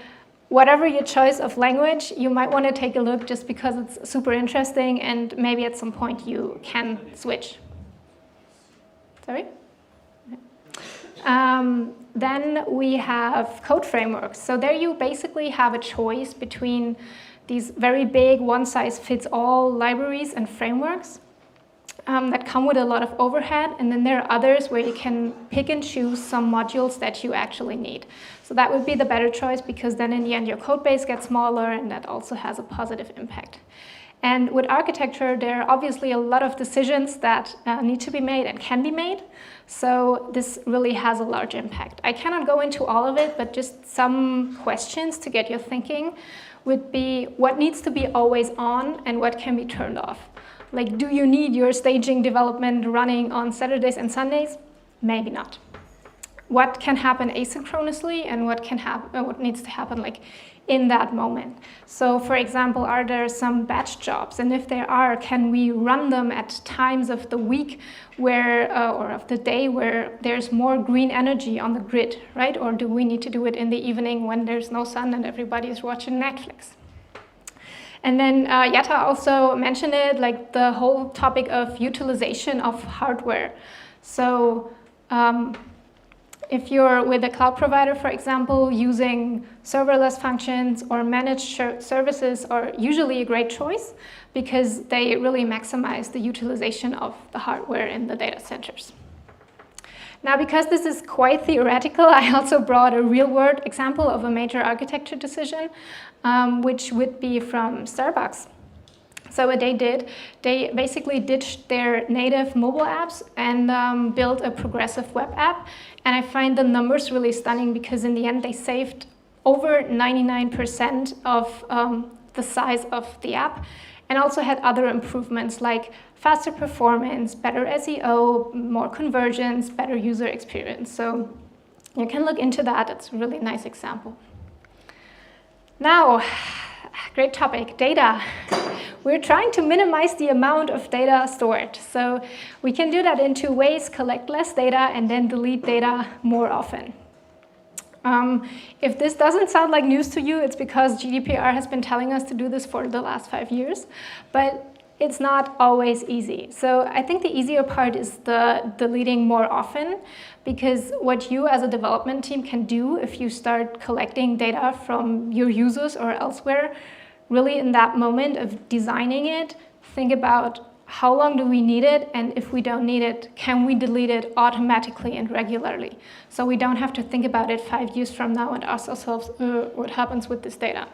whatever your choice of language, you might want to take a look just because it's super interesting and maybe at some point you can switch. Sorry? Then we have code frameworks. So there you basically have a choice between these very big one-size-fits-all libraries and frameworks that come with a lot of overhead. And then there are others where you can pick and choose some modules that you actually need. So that would be the better choice because then in the end your code base gets smaller and that also has a positive impact. And with architecture, there are obviously a lot of decisions that need to be made and can be made. So this really has a large impact. I cannot go into all of it, but just some questions to get your thinking would be what needs to be always on and what can be turned off. Like, do you need your staging development running on Saturdays and Sundays? Maybe not. What can happen asynchronously and what needs to happen like in that moment. So for example, are there some batch jobs? And if there are, can we run them at times of the week where, or of the day where there's more green energy on the grid, right? Or do we need to do it in the evening when there's no sun and everybody's watching Netflix? And then Jetta also mentioned it, like the whole topic of utilization of hardware. So if you're with a cloud provider, for example, using serverless functions or managed services are usually a great choice because they really maximize the utilization of the hardware in the data centers. Now, because this is quite theoretical, I also brought a real-world example of a major architecture decision, which would be from Starbucks. So what they did, they basically ditched their native mobile apps and built a progressive web app. And I find the numbers really stunning because in the end, they saved over 99% of the size of the app and also had other improvements like faster performance, better SEO, more conversions, better user experience. So you can look into that. It's a really nice example. Now, great topic, data. We're trying to minimize the amount of data stored. So we can do that in two ways, collect less data and then delete data more often. If this doesn't sound like news to you, it's because GDPR has been telling us to do this for the last 5 years, but it's not always easy. So I think the easier part is the deleting more often, because what you as a development team can do if you start collecting data from your users or elsewhere, really in that moment of designing it, think about how long do we need it, and if we don't need it, can we delete it automatically and regularly? So we don't have to think about it 5 years from now and ask ourselves, what happens with this data?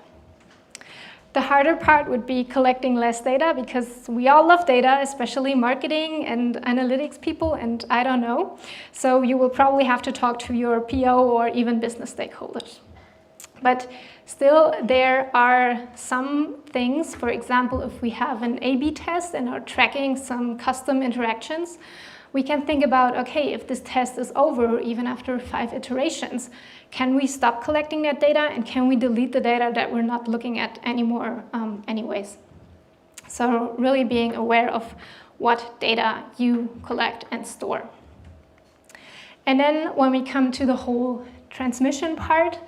The harder part would be collecting less data because we all love data, especially marketing and analytics people, and I don't know. So you will probably have to talk to your PO or even business stakeholders. But still, there are some things, for example, if we have an A/B test and are tracking some custom interactions, we can think about, okay, if this test is over, even after 5 iterations, can we stop collecting that data and can we delete the data that we're not looking at anymore anyways? So really being aware of what data you collect and store. And then when we come to the whole transmission part,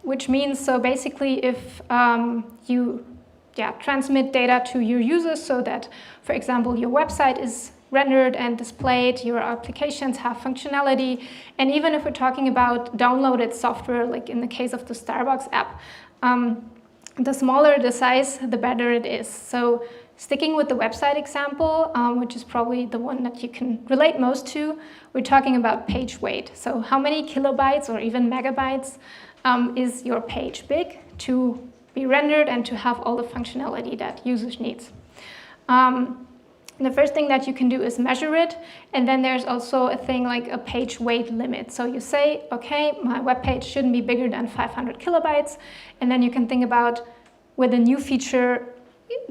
which means, so basically if you transmit data to your users so that, for example, your website is rendered and displayed, your applications have functionality, and even if we're talking about downloaded software, like in the case of the Starbucks app, the smaller the size, the better it is. So sticking with the website example, which is probably the one that you can relate most to, we're talking about page weight. So how many kilobytes or even megabytes is your page big to be rendered and to have all the functionality that users need? The first thing that you can do is measure it, and then there's also a thing like a page weight limit. So you say, okay, my web page shouldn't be bigger than 500 kilobytes, and then you can think about, with a new feature,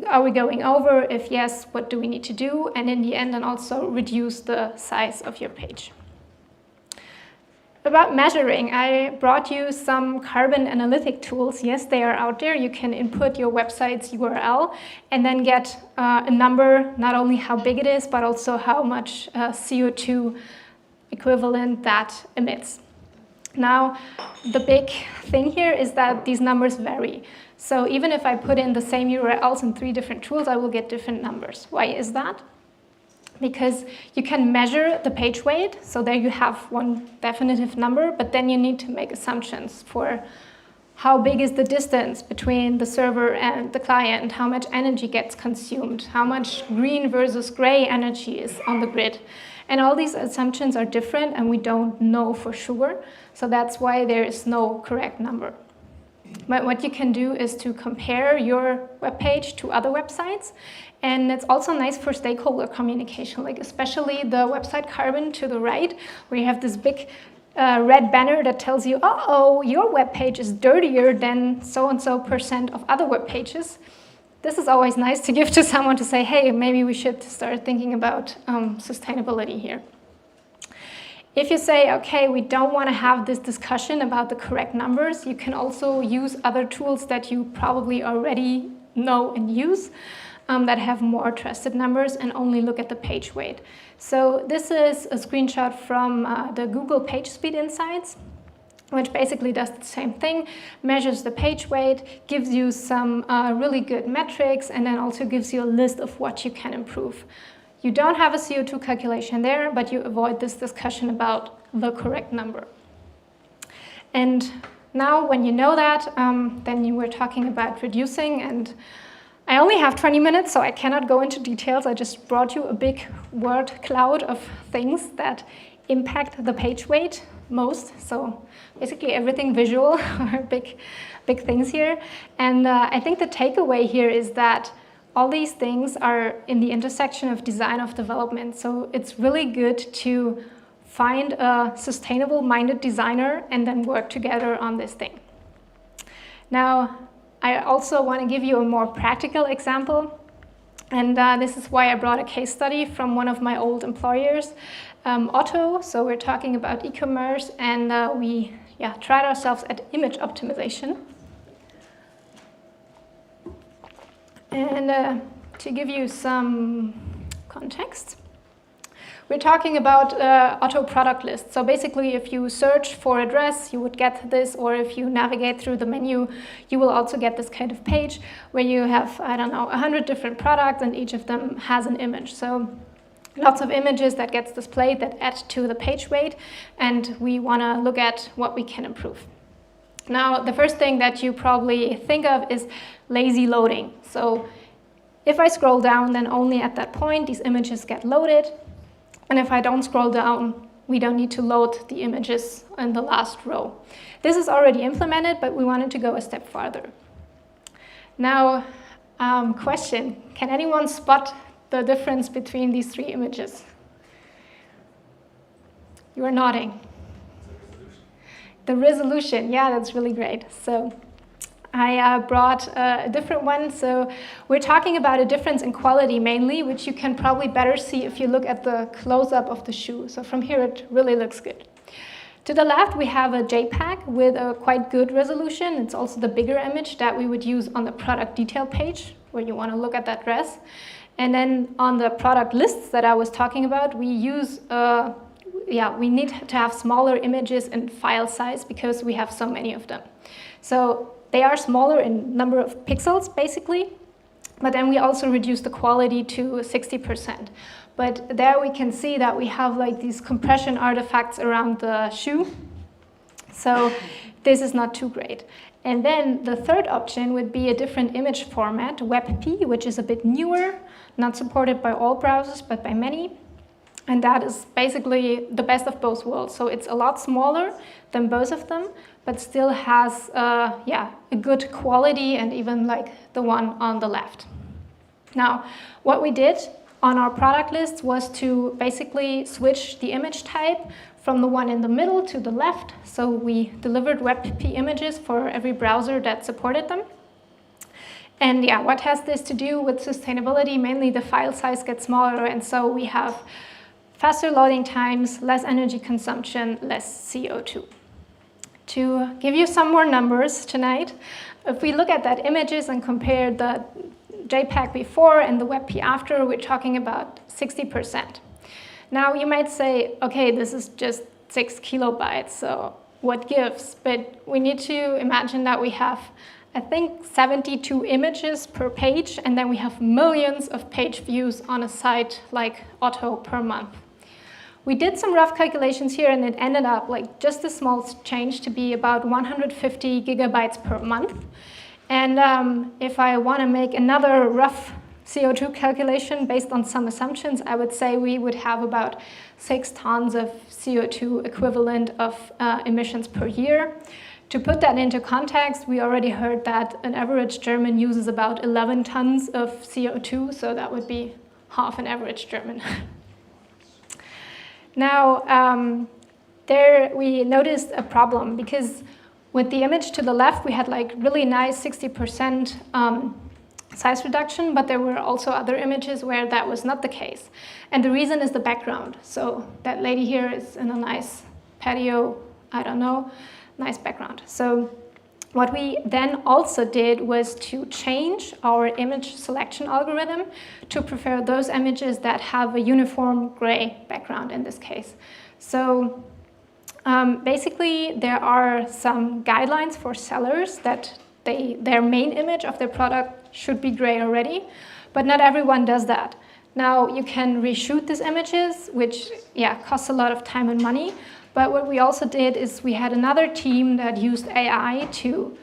are we going over? If yes, what do we need to do? And in the end, then also reduce the size of your page. About measuring, I brought you some carbon analytic tools. Yes, they are out there. You can input your website's URL and then get a number, not only how big it is, but also how much CO2 equivalent that emits. Now, the big thing here is that these numbers vary. So even if I put in the same URLs in 3 different tools, I will get different numbers. Why is that? Because you can measure the page weight, so there you have one definitive number, but then you need to make assumptions for how big is the distance between the server and the client, how much energy gets consumed, how much green versus gray energy is on the grid. And all these assumptions are different and we don't know for sure, so that's why there is no correct number. But what you can do is to compare your web page to other websites. And it's also nice for stakeholder communication, like especially the website Carbon to the right, where you have this big red banner that tells you, oh, your web page is dirtier than so-and-so % of other web pages. This is always nice to give to someone to say, hey, maybe we should start thinking about sustainability here. If you say, okay, we don't want to have this discussion about the correct numbers, you can also use other tools that you probably already know and use that have more trusted numbers and only look at the page weight. So this is a screenshot from the Google PageSpeed Insights, which basically does the same thing, measures the page weight, gives you some really good metrics, and then also gives you a list of what you can improve. You don't have a CO2 calculation there, but you avoid this discussion about the correct number. And now when you know that, then you were talking about reducing, and I only have 20 minutes, so I cannot go into details. I just brought you a big word cloud of things that impact the page weight most. So basically everything visual are big things here. And I think the takeaway here is that all these things are in the intersection of design of development. So it's really good to find a sustainable-minded designer and then work together on this thing. Now, I also want to give you a more practical example. And this is why I brought a case study from one of my old employers, Otto. So we're talking about e-commerce, and we tried ourselves at image optimization. And to give you some context, we're talking about auto product lists. So basically, if you search for a dress, you would get this, or if you navigate through the menu, you will also get this kind of page where you have, 100 different products, and each of them has an image. So lots of images that gets displayed that add to the page weight, and we want to look at what we can improve. Now, the first thing that you probably think of is lazy loading. So if I scroll down, then only at that point these images get loaded. And if I don't scroll down, we don't need to load the images in the last row. This is already implemented, but we wanted to go a step farther. Now, question, can anyone spot the difference between these 3 images? You are nodding. The resolution, yeah, that's really great. So I brought a different one. So we're talking about a difference in quality mainly, which you can probably better see if you look at the close-up of the shoe. So from here, it really looks good. To the left, we have a JPEG with a quite good resolution. It's also the bigger image that we would use on the product detail page, where you want to look at that dress. And then on the product lists that I was talking about, we use we need to have smaller images in file size because we have so many of them. So they are smaller in number of pixels, basically, but then we also reduce the quality to 60%. But there we can see that we have like these compression artifacts around the shoe. So this is not too great. And then the third option would be a different image format, WebP, which is a bit newer, not supported by all browsers, but by many. And that is basically the best of both worlds. So it's a lot smaller than both of them, but still has a good quality, and even like the one on the left. Now, what we did on our product list was to basically switch the image type from the one in the middle to the left. So we delivered WebP images for every browser that supported them. And yeah, what has this to do with sustainability? Mainly the file size gets smaller, and so we have faster loading times, less energy consumption, less CO2. To give you some more numbers tonight, if we look at that images and compare the JPEG before and the WebP after, we're talking about 60%. Now you might say, okay, this is just 6 kilobytes, so what gives? But we need to imagine that we have, I think, 72 images per page, and then we have millions of page views on a site like Otto per month. We did some rough calculations here, and it ended up like just a small change to be about 150 gigabytes per month. And if I want to make another rough CO2 calculation based on some assumptions, I would say we would have about 6 tons of CO2 equivalent of emissions per year. To put that into context, we already heard that an average German uses about 11 tons of CO2, so that would be half an average German. Now, there we noticed a problem because with the image to the left, we had like really nice 60% size reduction, but there were also other images where that was not the case. And the reason is the background. So that lady here is in a nice patio, I don't know, nice background. So what we then also did was to change our image selection algorithm to prefer those images that have a uniform gray background in this case. So basically, there are some guidelines for sellers that their main image of their product should be gray already, but not everyone does that. Now, you can reshoot these images, which costs a lot of time and money, but what we also did is we had another team that used AI to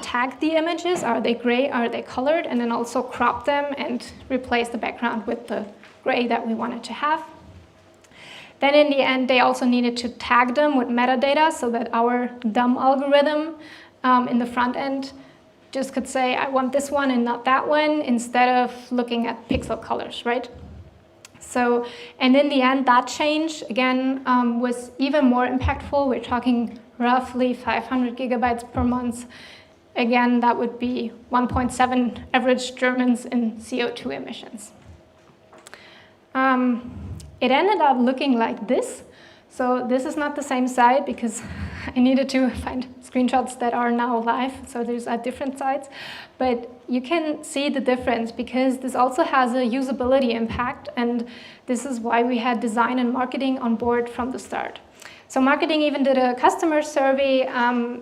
tag the images. Are they gray? Are they colored? And then also crop them and replace the background with the gray that we wanted to have. Then in the end, they also needed to tag them with metadata so that our dumb algorithm in the front end just could say, I want this one and not that one, instead of looking at pixel colors, right? So, and in the end, that change, again, was even more impactful. We're talking roughly 500 gigabytes per month. Again, that would be 1.7 average Germans in CO2 emissions. It ended up looking like this. So this is not the same site because I needed to find screenshots that are now live. So there's different sites. But you can see the difference because this also has a usability impact. And this is why we had design and marketing on board from the start. So marketing even did a customer survey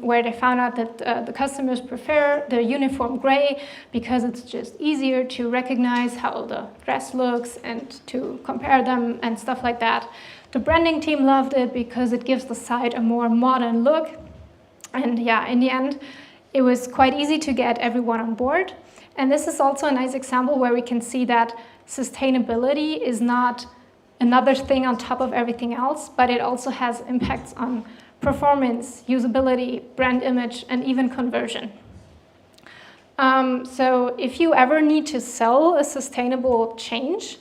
where they found out that the customers prefer the uniform gray because it's just easier to recognize how the dress looks and to compare them and stuff like that. The branding team loved it because it gives the site a more modern look. And in the end, it was quite easy to get everyone on board. And this is also a nice example where we can see that sustainability is not another thing on top of everything else, but it also has impacts on performance, usability, brand image, and even conversion. So if you ever need to sell a sustainable change,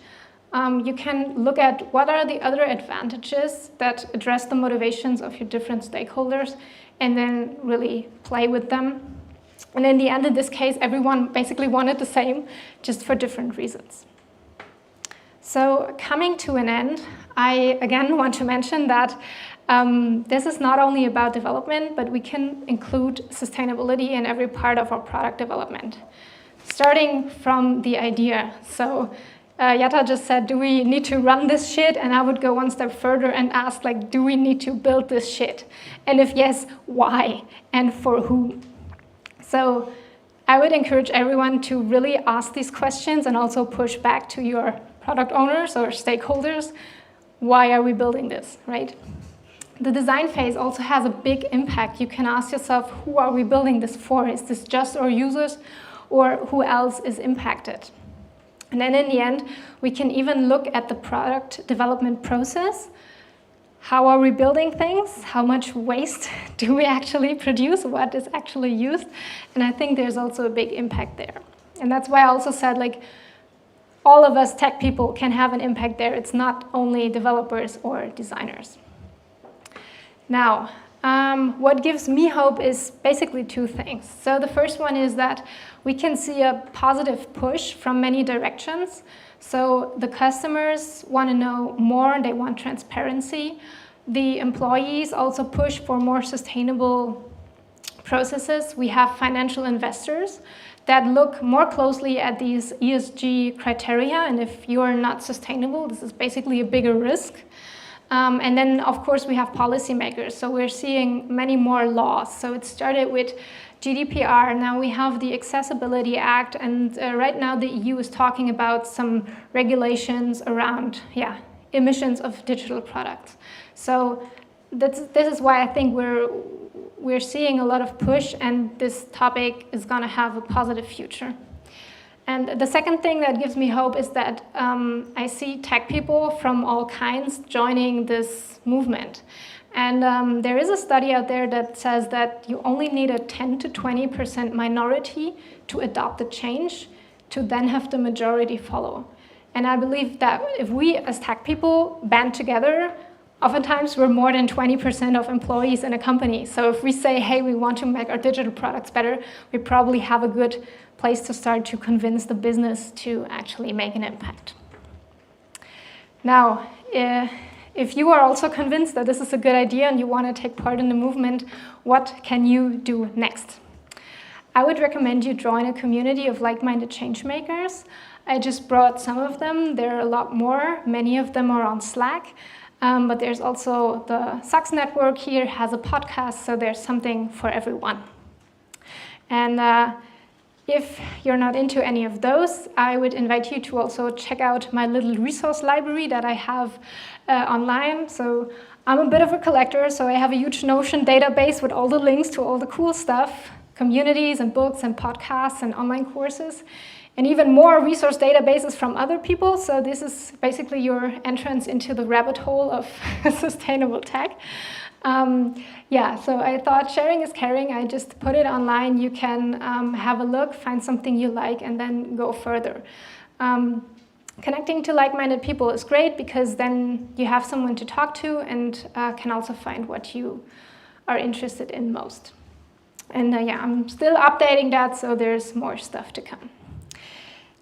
you can look at what are the other advantages that address the motivations of your different stakeholders and then really play with them. And in the end, in this case, everyone basically wanted the same, just for different reasons. So coming to an end, I again want to mention that this is not only about development, but we can include sustainability in every part of our product development, starting from the idea. So Yatta just said, do we need to run this shit? And I would go one step further and ask, like, do we need to build this shit? And if yes, why? And for whom? So I would encourage everyone to really ask these questions and also push back to your product owners or stakeholders. Why are we building this, right? The design phase also has a big impact. You can ask yourself, who are we building this for? Is this just our users or who else is impacted? And then in the end, we can even look at the product development process. How are we building things? How much waste do we actually produce? What is actually used? And I think there's also a big impact there. And that's why I also said, like, all of us tech people can have an impact there. It's not only developers or designers. Now, what gives me hope is basically two things. So the first one is that we can see a positive push from many directions. So the customers want to know more, they want transparency. The employees also push for more sustainable processes. We have financial investors that look more closely at these ESG criteria, and if you're not sustainable, this is basically a bigger risk. And then, of course, we have policymakers. So we're seeing many more laws. So it started with GDPR. Now we have the Accessibility Act. And right now the EU is talking about some regulations around emissions of digital products. So this is why I think we're seeing a lot of push, and this topic is going to have a positive future. And the second thing that gives me hope is that I see tech people from all kinds joining this movement. And there is a study out there that says that you only need a 10 to 20% minority to adopt the change to then have the majority follow. And I believe that if we as tech people band together, oftentimes we're more than 20% of employees in a company. So if we say, hey, we want to make our digital products better, we probably have a good place to start to convince the business to actually make an impact. Now, if you are also convinced that this is a good idea and you want to take part in the movement, what can you do next? I would recommend you join a community of like-minded change makers. I just brought some of them. There are a lot more. Many of them are on Slack. But there's also the Sachs Network here has a podcast, so there's something for everyone. And if you're not into any of those, I would invite you to also check out my little resource library that I have online. So I'm a bit of a collector, so I have a huge Notion database with all the links to all the cool stuff, communities and books and podcasts and online courses, and even more resource databases from other people. So this is basically your entrance into the rabbit hole of sustainable tech. So I thought sharing is caring. I just put it online. You can have a look, find something you like, and then go further. Connecting to like-minded people is great because then you have someone to talk to and can also find what you are interested in most. And I'm still updating that, so there's more stuff to come.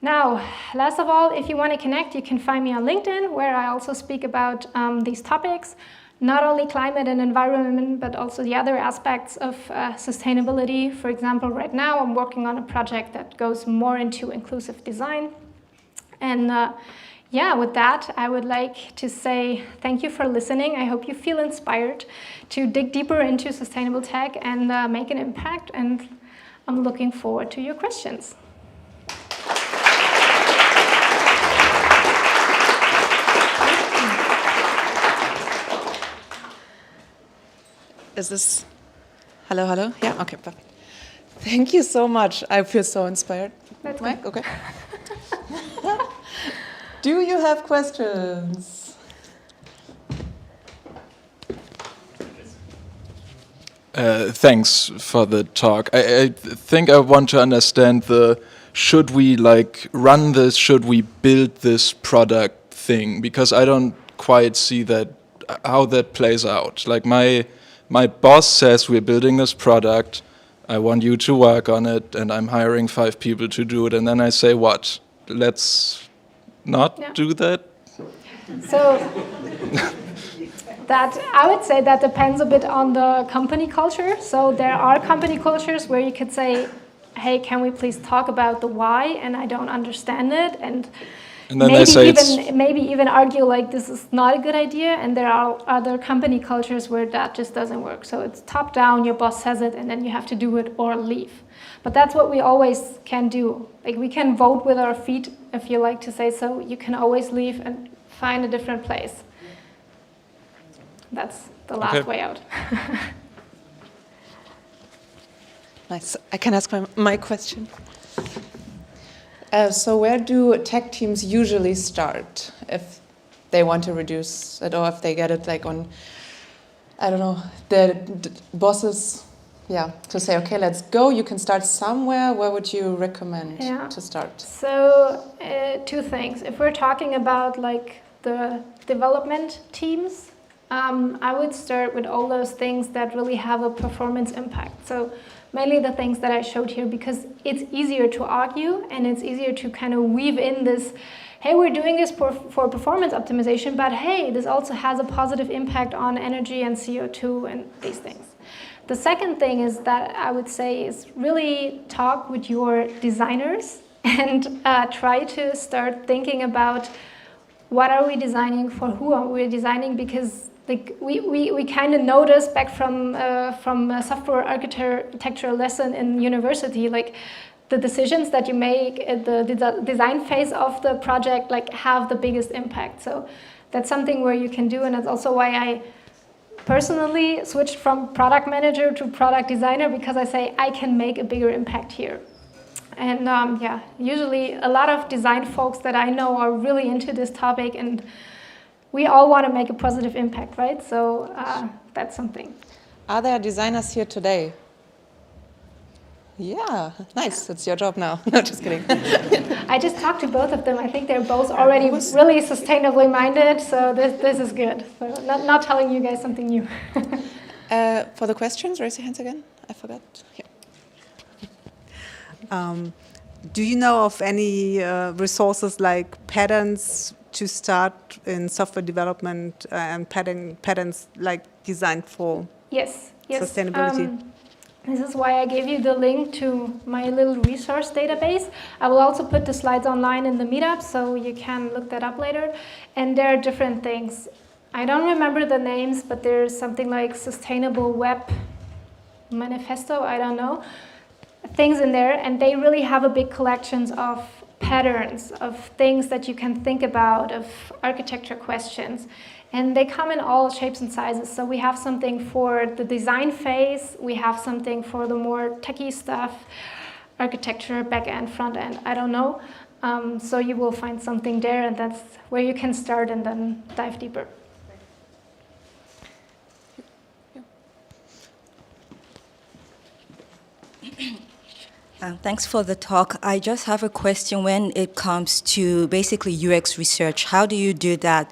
Now, last of all, if you want to connect, you can find me on LinkedIn, where I also speak about these topics, not only climate and environment, but also the other aspects of sustainability. For example, right now I'm working on a project that goes more into inclusive design. And with that, I would like to say thank you for listening. I hope you feel inspired to dig deeper into sustainable tech and make an impact. And I'm looking forward to your questions. Is this, hello? Yeah, okay, perfect. Thank you so much. I feel so inspired. That's Mike, okay. Do you have questions? Thanks for the talk. I think I want to understand the should we run this, should we build this product thing, because I don't quite see that how that plays out. Like my boss says we're building this product, I want you to work on it, and I'm hiring 5 people to do it, and then I say what? Let's not do that? So that I would say that depends a bit on the company culture. So there are company cultures where you could say, hey, can we please talk about the why, and I don't understand it, and then they say maybe even argue like this is not a good idea. And there are other company cultures where that just doesn't work. So it's top down, your boss says it, and then you have to do it or leave. But that's what we always can do. Like we can vote with our feet, if you like to say so. You can always leave and find a different place. That's the last way out. Nice. I can ask my question. So where do tech teams usually start if they want to reduce it, or if they get it like on, I don't know, the boss's yeah, to say, okay, let's go. You can start somewhere. Where would you recommend to start? So two things. If we're talking about like the development teams, I would start with all those things that really have a performance impact. So mainly the things that I showed here, because it's easier to argue and it's easier to kind of weave in this, hey, we're doing this for performance optimization, but hey, this also has a positive impact on energy and CO2 and these things. The second thing is that I would say is really talk with your designers and try to start thinking about what are we designing, for who are we designing, because like we kind of noticed back from a software architecture lesson in university, like the decisions that you make at the design phase of the project like have the biggest impact. So that's something where you can do, and that's also why I personally switched from product manager to product designer, because I say I can make a bigger impact here. And yeah, usually a lot of design folks that I know are really into this topic, and we all want to make a positive impact, right? So that's something. Are there designers here today? Yeah, nice. It's your job now. No, just kidding. I just talked to both of them. I think they're both already really sustainably minded, so this is good. So not telling you guys something new. For the questions, raise your hands again. I forgot. Yeah. Do you know of any resources like patterns to start in software development and patterns like designed for sustainability? This is why I gave you the link to my little resource database. I will also put the slides online in the meetup, so you can look that up later. And there are different things. I don't remember the names, but there's something like Sustainable Web Manifesto, I don't know, things in there. And they really have a big collections of patterns, of things that you can think about, of architecture questions. And they come in all shapes and sizes. So we have something for the design phase, we have something for the more techie stuff, architecture, back end, front end, I don't know. So you will find something there, and that's where you can start and then dive deeper. Thanks for the talk. I just have a question when it comes to basically UX research. How do you do that,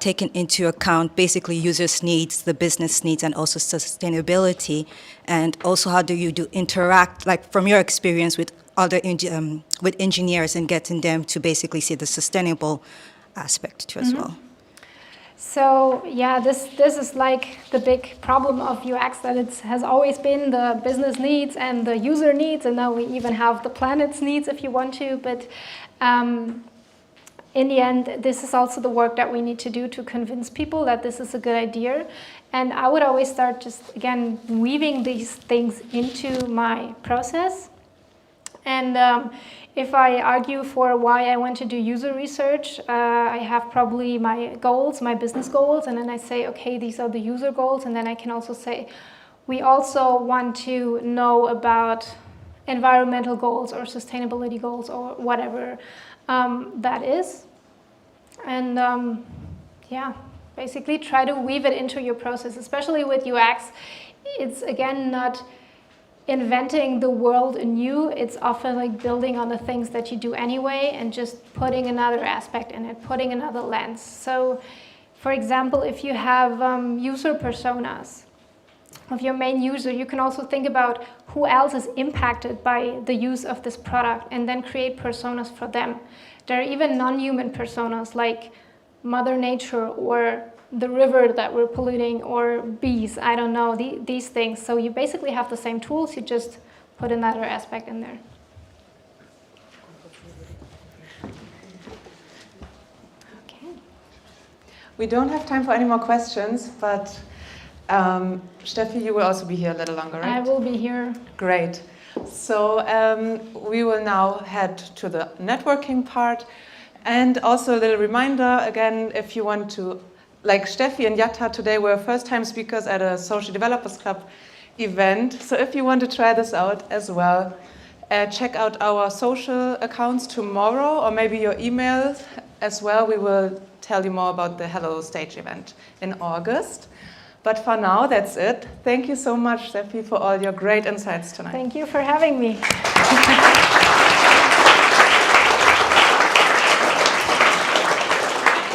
taking into account basically users' needs, the business needs, and also sustainability? And also, how do you interact, like from your experience with other with engineers and getting them to basically see the sustainable aspect too as well? So yeah, this is like the big problem of UX, that it has always been the business needs and the user needs, and now we even have the planet's needs if you want to. But in the end, this is also the work that we need to do to convince people that this is a good idea. And I would always start just, again, weaving these things into my process. And if I argue for why I want to do user research, I have probably my goals, my business goals, and then I say, okay, these are the user goals, and then I can also say, we also want to know about environmental goals or sustainability goals or whatever that is. And yeah, basically try to weave it into your process, especially with UX. It's, again, not inventing the world anew. It's often like building on the things that you do anyway and just putting another aspect in it, putting another lens. So, for example, if you have user personas of your main user, you can also think about who else is impacted by the use of this product and then create personas for them. There are even non-human personas like Mother Nature or the river that we're polluting, or bees, I don't know, these things. So you basically have the same tools, you just put another aspect in there. Okay. We don't have time for any more questions, but Steffi, you will also be here a little longer, right? I will be here. Great. So we will now head to the networking part. And also a little reminder, again, if you want to, like Steffi and Yatta today were first-time speakers at a Social Developers Club event. So if you want to try this out as well, check out our social accounts tomorrow, or maybe your email as well. We will tell you more about the Hello Stage event in August. But for now, that's it. Thank you so much, Steffi, for all your great insights tonight. Thank you for having me.